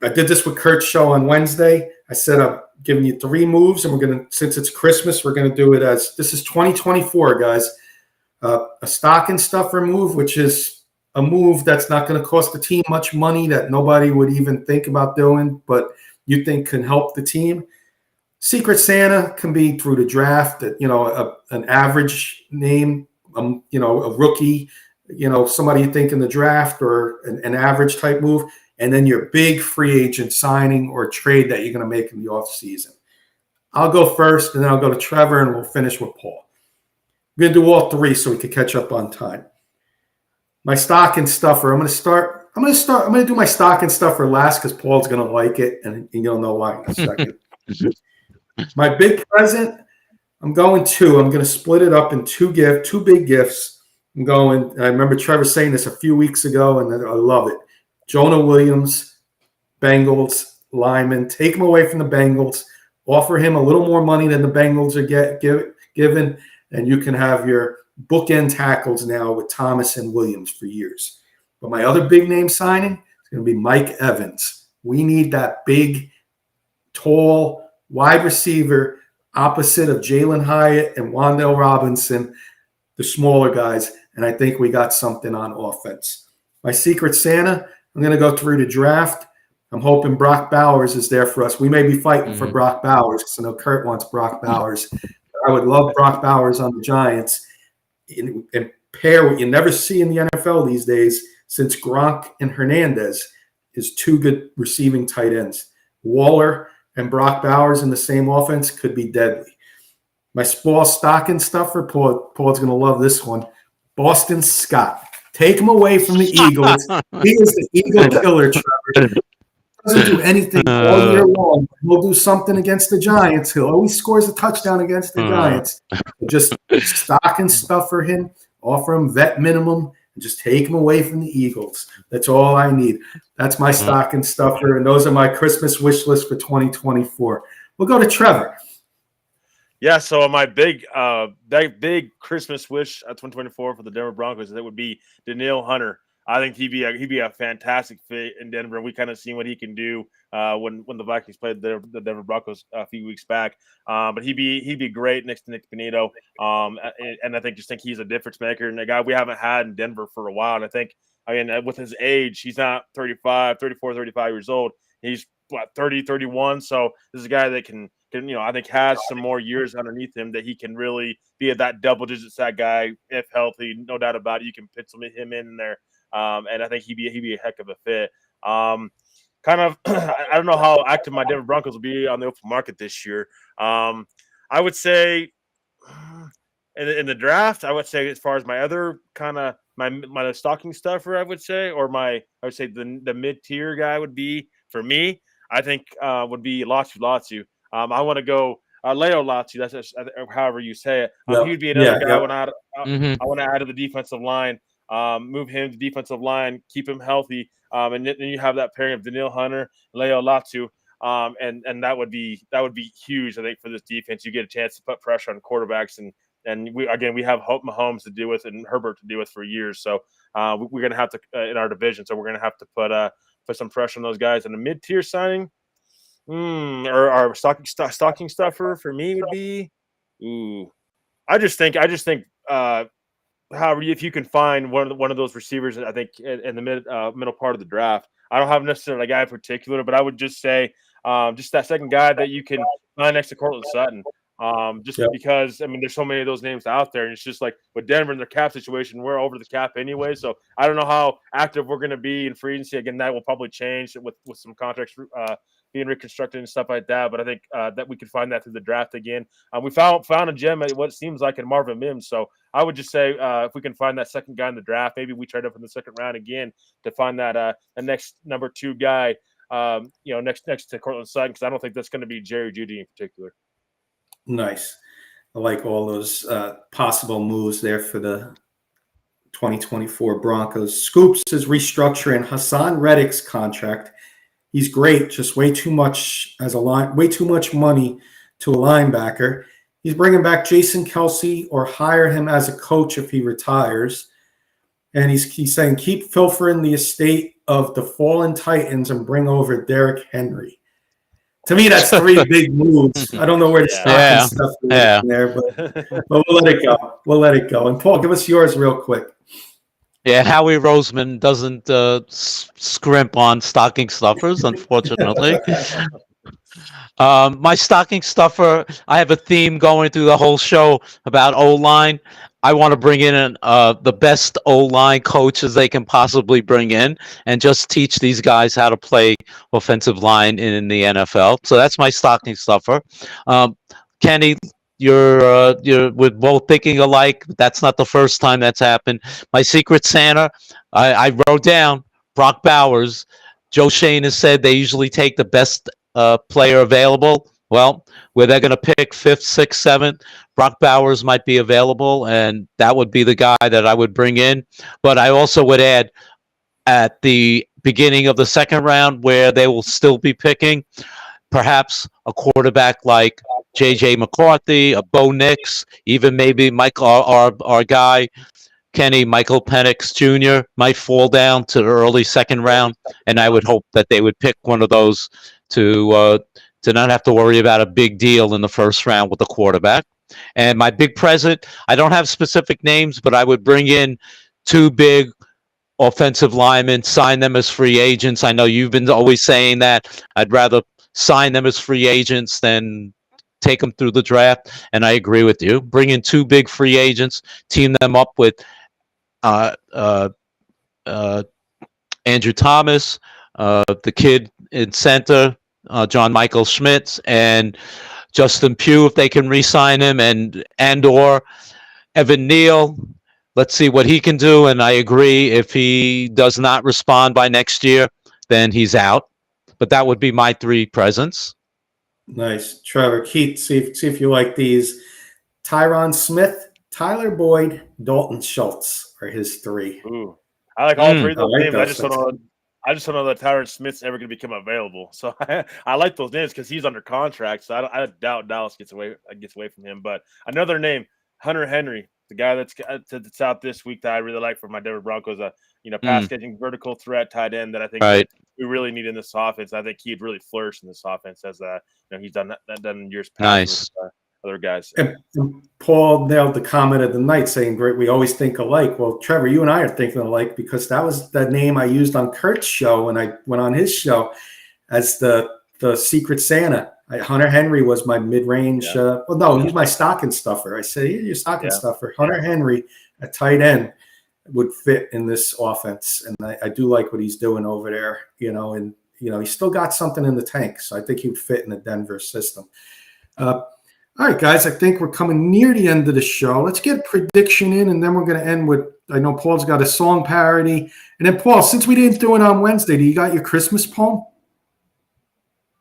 did this with Kurt's show on Wednesday. I said I'm giving you 3 moves, and we're going to, since it's Christmas, we're going to do it as, this is 2024, guys. A stocking stuffer move, which is a move that's not going to cost the team much money, that nobody would even think about doing, but you think can help the team. Secret Santa can be through the draft, an average name, a rookie, somebody you think in the draft, or an average type move, and then your big free agent signing or trade that you're going to make in the offseason. I'll go first, and then I'll go to Trevor, and we'll finish with Paul. We're going to do all 3 so we can catch up on time. My stocking stuffer, I'm going to do my stocking stuffer last because Paul's going to like it, and you'll know why in a second. My big present, I'm going 2. I'm going to split it up in 2 big gifts. I remember Trevor saying this a few weeks ago, and I love it. Jonah Williams, Bengals lineman. Take him away from the Bengals. Offer him a little more money than the Bengals are given, and you can have your bookend tackles now with Thomas and Williams for years. But my other big name signing is going to be Mike Evans. We need that big, tall wide receiver opposite of Jalen Hyatt and Wan'Dale Robinson, the smaller guys, and I think we got something on offense. My Secret Santa, I'm going to go through the draft. I'm hoping Brock Bowers is there for us. We may be fighting for Brock Bowers because I know Kurt wants Brock Bowers. I would love Brock Bowers on the Giants and pair what you never see in the NFL these days, since Gronk and Hernandez is 2 good receiving tight ends. Waller and Brock Bowers in the same offense could be deadly. My small stocking stuffer, Paul's going to love this one. Boston Scott. Take him away from the Eagles. He is the Eagle killer, Trevor. Doesn't do anything all year long. He'll do something against the Giants. He always scores a touchdown against the Giants. Just stock and stuff for him. Offer him vet minimum. And just take him away from the Eagles. That's all I need. That's my stock and stuffer, and those are my Christmas wish list for 2024. We'll go to Trevor. Yeah, so my big Christmas wish 2024 for the Denver Broncos, that would be Danielle Hunter. I think he'd be a fantastic fit in Denver. We kind of seen what he can do when the Vikings played the Denver Broncos a few weeks back. But he'd be great next to Nick Bonito. And I think he's a difference maker and a guy we haven't had in Denver for a while. And I think, with his age, he's not 34, 35 years old. He's 30, 31. So this is a guy that can I think has some more years underneath him that he can really be that double-digit sack guy if healthy. No doubt about it. You can pencil him in there, and I think he'd be a heck of a fit. Kind of, I don't know how active my Denver Broncos will be on the open market this year. I would say in the draft, I would say as far as my other kind of my stocking stuffer, I would say the mid-tier guy would be for me. I think would be Latu. I want to go Leo Latu. That's however you say it. He would be another guy. I want to add to the defensive line. Move him to defensive line, keep him healthy, and then you have that pairing of Danielle Hunter, Leo Latu, and that would be huge. I think for this defense, you get a chance to put pressure on quarterbacks, and we have Mahomes to deal with and Herbert to deal with for years. So we're going to have to in our division. So we're going to have to put some pressure on those guys. And a mid-tier signing, or our stocking stuffer for me would be, I just think. However, if you can find one of those receivers, I think in the middle part of the draft, I don't have necessarily a guy in particular, but I would just say just that second guy that you can find next to Cortland Sutton. Because there's so many of those names out there, and it's just like with Denver and their cap situation, we're over the cap anyway. So I don't know how active we're going to be in free agency. Again, that will probably change with some contracts being reconstructed and stuff like that. But I think that we could find that through the draft again. We found a gem at what it seems like in Marvin Mims. So I would just say if we can find that second guy in the draft, maybe we trade up in the second round again to find that the next number 2 guy. Next to Cortland Sutton, because I don't think that's going to be Jerry Jeudy in particular. Nice. I like all those possible moves there for the 2024 Broncos. Scoops is restructuring Hassan Reddick's contract. He's great, just way too much way too much money to a linebacker. He's bringing back Jason Kelce or hire him as a coach if he retires. And he's saying keep pilfering the estate of the fallen Titans and bring over Derrick Henry. To me, that's 3 big moves. I don't know where to stop stuff in there, but we'll let it go. We'll let it go. And Paul, give us yours real quick. Yeah, Howie Roseman doesn't scrimp on stocking stuffers, unfortunately. My stocking stuffer, I have a theme going through the whole show about O-line. I want to bring in the best O-line coaches they can possibly bring in and just teach these guys how to play offensive line in the NFL. So that's my stocking stuffer. Kenny, we're both thinking alike. That's not the first time that's happened. My secret Santa, I wrote down Brock Bowers. Joe Shane has said they usually take the best player available. Well, where they're going to pick 5th, 6th, 7th, Brock Bowers might be available, and that would be the guy that I would bring in. But I also would add at the beginning of the second round, where they will still be picking, perhaps a quarterback like J.J. McCarthy, a Bo Nix, even maybe Michael, our guy, Kenny, Michael Penix Jr. might fall down to the early second round, and I would hope that they would pick one of those to not have to worry about a big deal in the first round with the quarterback. And my big present, I don't have specific names, but I would bring in 2 big offensive linemen, sign them as free agents. I know you've been always saying that. I'd rather sign them as free agents than take them through the draft, and I agree with you. Bring in 2 big free agents, team them up with Andrew Thomas, the kid in center, John Michael Schmitz, and Justin Pugh if they can re-sign him, and or Evan Neal. Let's see what he can do. And I agree, if he does not respond by next year, then he's out. But that would be my 3 presents. Nice. Trevor, Keith, see if you like these. Tyron Smith, Tyler Boyd, Dalton Schultz are his 3. Ooh, I like all 3 of those names. I just don't know that Tyron Smith's ever going to become available. So I like those names because he's under contract. So I doubt Dallas gets away from him. But another name, Hunter Henry, the guy that's out this week that I really like for my Denver Broncos. Pass catching vertical threat tight end that I think we really need in this offense. I think he'd really flourish in this offense as he's done in years past. Nice. With, other guys. And Paul nailed the comment of the night, saying, "Great, we always think alike." Well, Trevor, you and I are thinking alike because that was the name I used on Kurt's show when I went on his show as the Secret Santa. Hunter Henry was my mid-range. Yeah. Well, no, he's my stocking stuffer. I said, "Here's your stocking Yeah. stuffer." Hunter Henry, a tight end, would fit in this offense, and I do like what he's doing over there. And he's still got something in the tank, so I think he would fit in the Denver system. All right, guys, I think we're coming near the end of the show. Let's get a prediction in, and then we're going to end with. I know Paul's got a song parody, and then Paul, since we didn't do it on Wednesday, do you got your Christmas poem?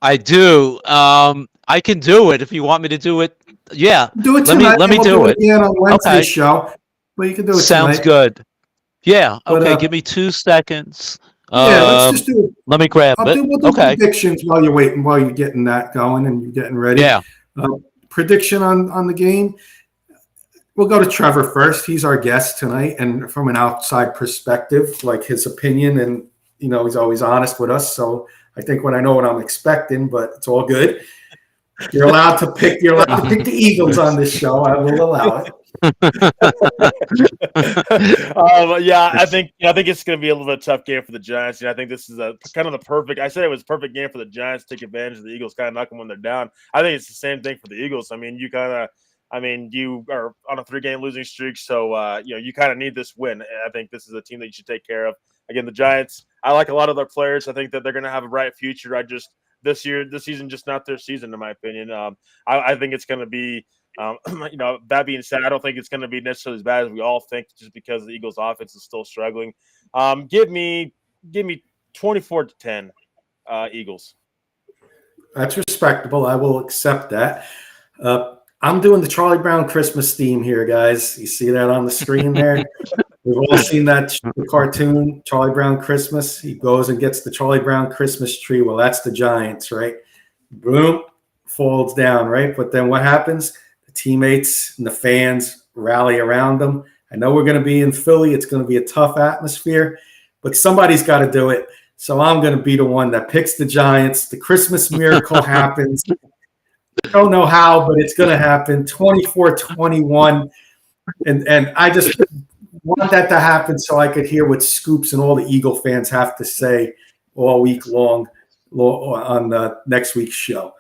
I do. I can do it if you want me to do it. Yeah. Do it Let tonight. me We'll do it again on Wednesday's Okay. show. But you can do it Sounds tonight. good. Yeah. But, Okay. Give me 2 seconds. Yeah, let's just do it. Let me grab it. We'll do Okay. predictions while you're waiting, while you're getting that going and you're getting ready. Yeah. Prediction on the game. We'll go to Trevor first. He's our guest tonight, and from an outside perspective, like his opinion, and he's always honest with us. So I think when I know what I'm expecting, but it's all good. You're allowed to pick. You're allowed to pick the Eagles on this show. I will allow it. Yeah, I think it's going to be a little bit tough game for the Giants. I think this is a kind of the perfect. I said it was a perfect game for the Giants to take advantage of the Eagles, kind of knock them when they're down. I think it's the same thing for the Eagles. I mean, you are on a 3-game losing streak, so you kind of need this win. And I think this is a team that you should take care of. Again, the Giants. I like a lot of their players. I think that they're going to have a bright future. This season, just not their season, in my opinion. I think it's going to be. That being said, I don't think it's going to be necessarily as bad as we all think, just because the Eagles' offense is still struggling. Give me 24-10, Eagles. That's respectable. I will accept that. I'm doing the Charlie Brown Christmas theme here, guys. You see that on the screen there? We've all seen that cartoon, Charlie Brown Christmas. He goes and gets the Charlie Brown Christmas tree. Well, that's the Giants, right? Boom, falls down, right? But then what happens? The teammates and the fans rally around them. I know we're going to be in Philly. It's going to be a tough atmosphere, but somebody's got to do it. So I'm going to be the one that picks the Giants. The Christmas miracle happens. Don't know how, but it's going to happen. 24-21. And I just want that to happen so I could hear what Scoops and all the Eagle fans have to say all week long on next week's show.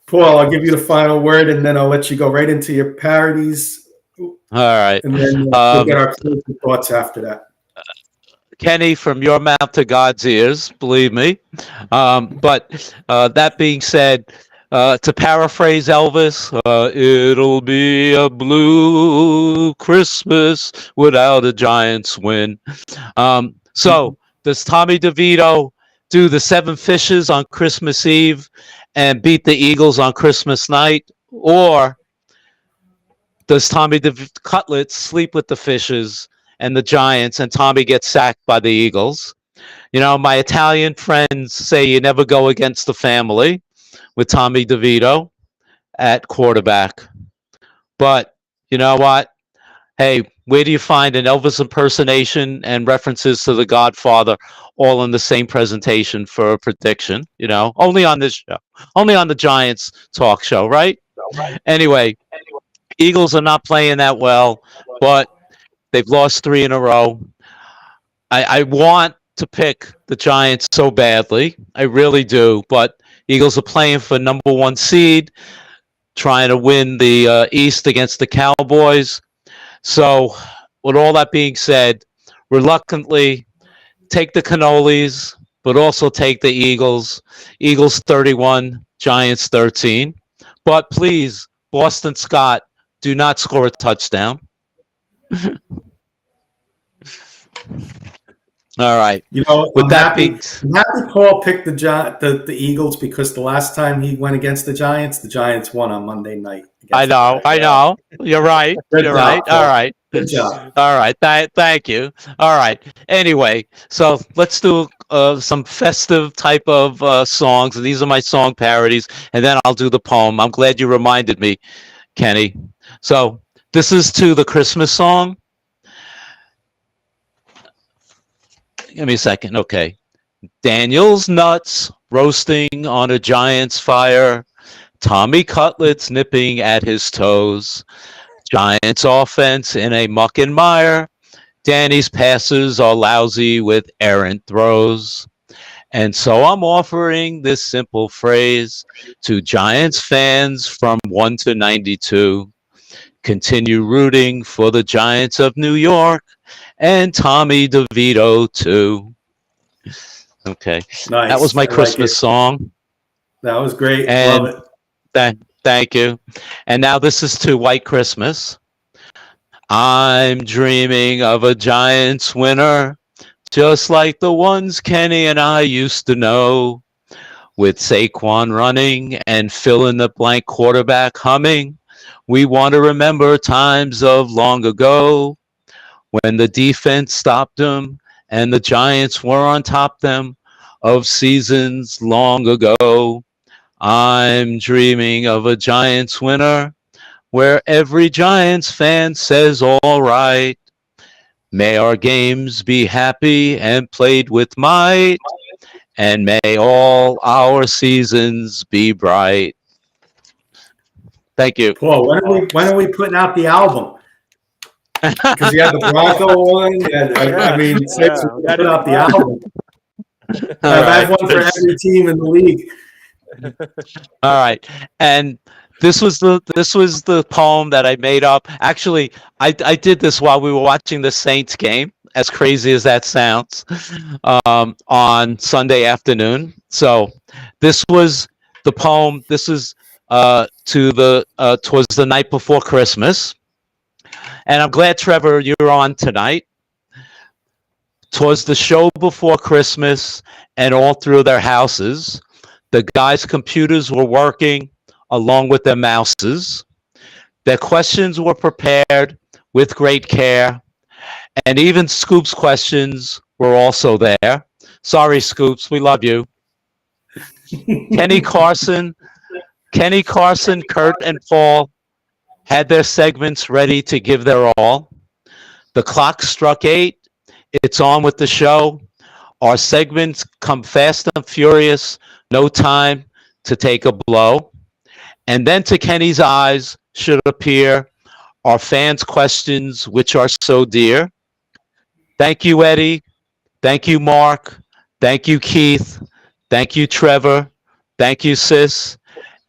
Paul, I'll give you the final word, and then I'll let you go right into your parodies. All right. And then we'll get our closing thoughts after that. Kenny, from your mouth to God's ears, believe me. But that being said, to paraphrase Elvis, it'll be a blue Christmas without a Giants win. So does Tommy DeVito do the 7 fishes on Christmas Eve and beat the Eagles on Christmas night? Or does Tommy Cutlets sleep with the fishes and the Giants, and Tommy gets sacked by the Eagles? My Italian friends say you never go against the family with Tommy DeVito at quarterback. But you know what? Hey, where do you find an Elvis impersonation and references to The Godfather all in the same presentation for a prediction? Only on this show, only on the Giants talk show, right? Anyway, Eagles are not playing that well, but they've lost 3 in a row. I want to pick the Giants so badly. I really do, but Eagles are playing for number 1 seed, trying to win the East against the Cowboys. So, with all that being said, reluctantly take the cannolis, but also take the Eagles. Eagles 31, Giants 13. But please, Boston Scott, do not score a touchdown. All right. I'm happy Paul picked the Eagles, because the last time he went against the Giants won on Monday night. I know. You're right. You're right. All right. Good job. All right. Thank you. All right. Anyway, so let's do some festive type of songs. And these are my song parodies. And then I'll do the poem. I'm glad you reminded me, Kenny. So this is to the Christmas song. Give me a second. Okay. Daniel's nuts roasting on a Giants fire. Tommy Cutlets nipping at his toes. Giants offense in a muck and mire. Danny's passes are lousy with errant throws. And so I'm offering this simple phrase to Giants fans from 1 to 92. Continue rooting for the Giants of New York and Tommy DeVito too. Okay. Nice. That was my I like Christmas it. song. That was great. And Love it. thank you. And now this is to White Christmas. I'm dreaming of a Giants winner, just like the ones Kenny and I used to know, with Saquon running and fill in the blank quarterback humming. We want to remember times of long ago when the defense stopped them and the Giants were on top them of seasons long ago. I'm dreaming of a Giants winner where every Giants fan says, all right. May our games be happy and played with might, and may all our seasons be bright. Thank you. Paul, when are we putting out the album? Because you had the Bronco one. I mean, since we put out the album. I have one for every team in the league. All right. And this was the poem that I made up. Actually, I did this while we were watching the Saints game, as crazy as that sounds, on Sunday afternoon. So this was the poem. This is towards the night before Christmas. And I'm glad, Trevor, you're on tonight. Twas the show before Christmas, and all through their houses, the guys' computers were working along with their mouses. Their questions were prepared with great care, and even Scoop's questions were also there. Sorry, Scoops, we love you. Kenny Carson, Kurt, and Paul had their segments ready to give their all. The clock struck 8. It's on with the show. Our segments come fast and furious. No time to take a blow. And then to Kenny's eyes should appear our fans' questions, which are so dear. Thank you, Eddie. Thank you, Mark. Thank you, Keith. Thank you, Trevor. Thank you, Sis.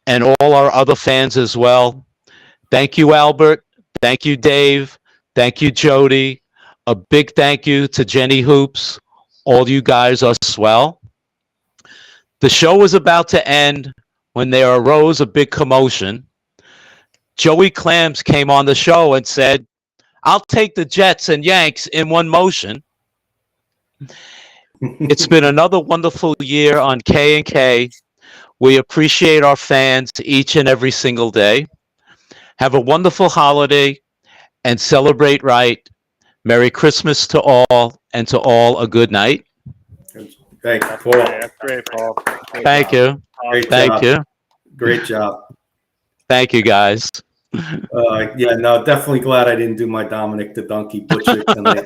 And all our other fans as well. Thank you, Albert. Thank you, Dave. Thank you, Jody. A big thank you to Jenny Hoops. All you guys are swell. The show was about to end when there arose a big commotion. Joey Clams came on the show and said, I'll take the Jets and Yanks in one motion. It's been another wonderful year on K&K. We appreciate our fans each and every single day. Have a wonderful holiday and celebrate right. Merry Christmas to all, and to all a good night. Thank you, Paul. That's great, Paul. Thank you. Thank you. Great job. Thank you, guys. Yeah, no, definitely glad I didn't do my Dominic the Donkey Butcher tonight.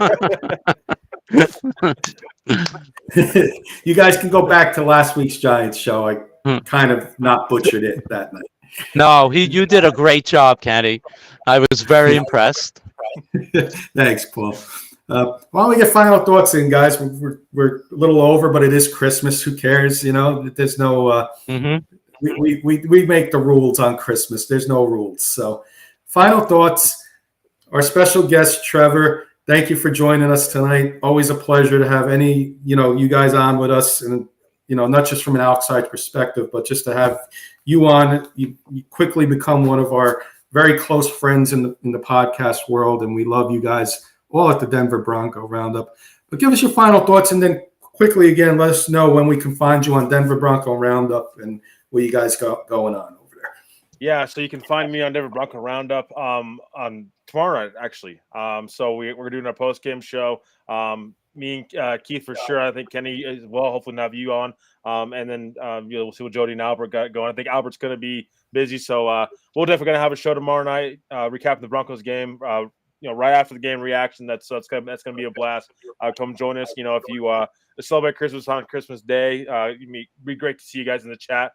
You guys can go back to last week's Giants show. I kind of not butchered it that night. No, you did a great job, Kenny. I was very impressed. Thanks, Paul. Why don't we get final thoughts in, guys? We're a little over, but it is Christmas. Who cares? You know, there's no. We make the rules on Christmas. There's no rules. So, final thoughts. Our special guest, Trevor. Thank you for joining us tonight. Always a pleasure to have you guys on with us, and not just from an outside perspective, but just to have you on. You quickly become one of our very close friends in the podcast world, and we love you guys all at the Denver Bronco Roundup. But give us your final thoughts, and then quickly again, let us know when we can find you on Denver Bronco Roundup and what you guys got going on over there. Yeah, so you can find me on Denver Bronco Roundup on tomorrow night, actually. So we're doing our post-game show. Me and Keith for sure. I think Kenny as well. Hopefully, have you on. And then we'll see what Jody and Albert got going. I think Albert's going to be busy, so we're definitely going to have a show tomorrow night, recapping the Broncos game. Right after the game reaction. That's gonna be a blast. Come join us. If you celebrate Christmas on Christmas Day, it'd be great to see you guys in the chat.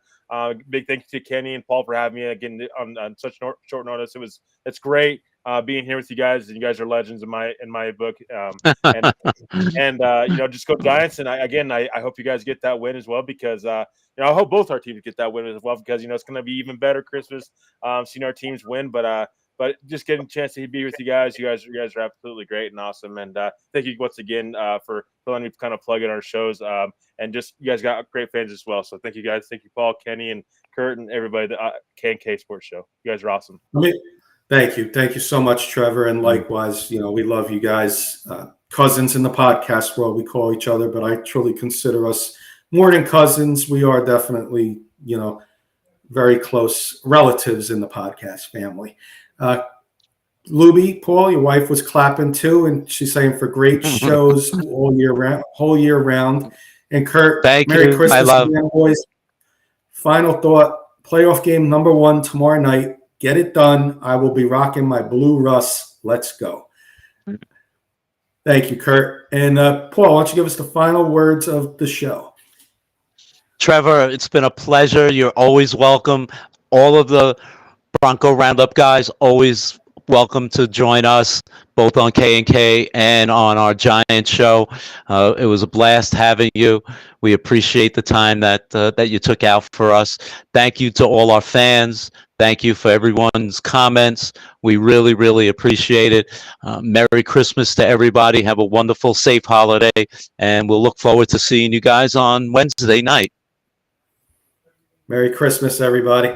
Big thank you to Kenny and Paul for having me again on such short notice. It's great being here with you guys. You guys are legends in my book. And just go Giants. And I hope you guys get that win as well, because I hope both our teams get that win as well, because it's going to be even better Christmas seeing our teams win. But just getting a chance to be with you guys. You guys are absolutely great and awesome. And thank you once again for letting me kind of plug in our shows. And just you guys got great fans as well. So thank you guys. Thank you, Paul, Kenny, and Kurt, and everybody at the K&K Sports Show. You guys are awesome. Thank you. Thank you so much, Trevor. And likewise, we love you guys. Cousins in the podcast world, we call each other, but I truly consider us more than cousins. We are definitely, very close relatives in the podcast family. Luby, Paul, your wife was clapping too, and she's saying for great shows whole year round. And Kurt, Merry Christmas, I love again, boys. Final thought: playoff game number 1 tomorrow night. Get it done. I will be rocking my blue Russ. Let's go. Thank you, Kurt. And Paul, why don't you give us the final words of the show? Trevor, it's been a pleasure. You're always welcome. All of the Bronco Roundup guys, always welcome to join us, both on K&K and on our Giant show. It was a blast having you. We appreciate the time that you took out for us. Thank you to all our fans. Thank you for everyone's comments. We really, really appreciate it. Merry Christmas to everybody. Have a wonderful, safe holiday, and we'll look forward to seeing you guys on Wednesday night. Merry Christmas, everybody.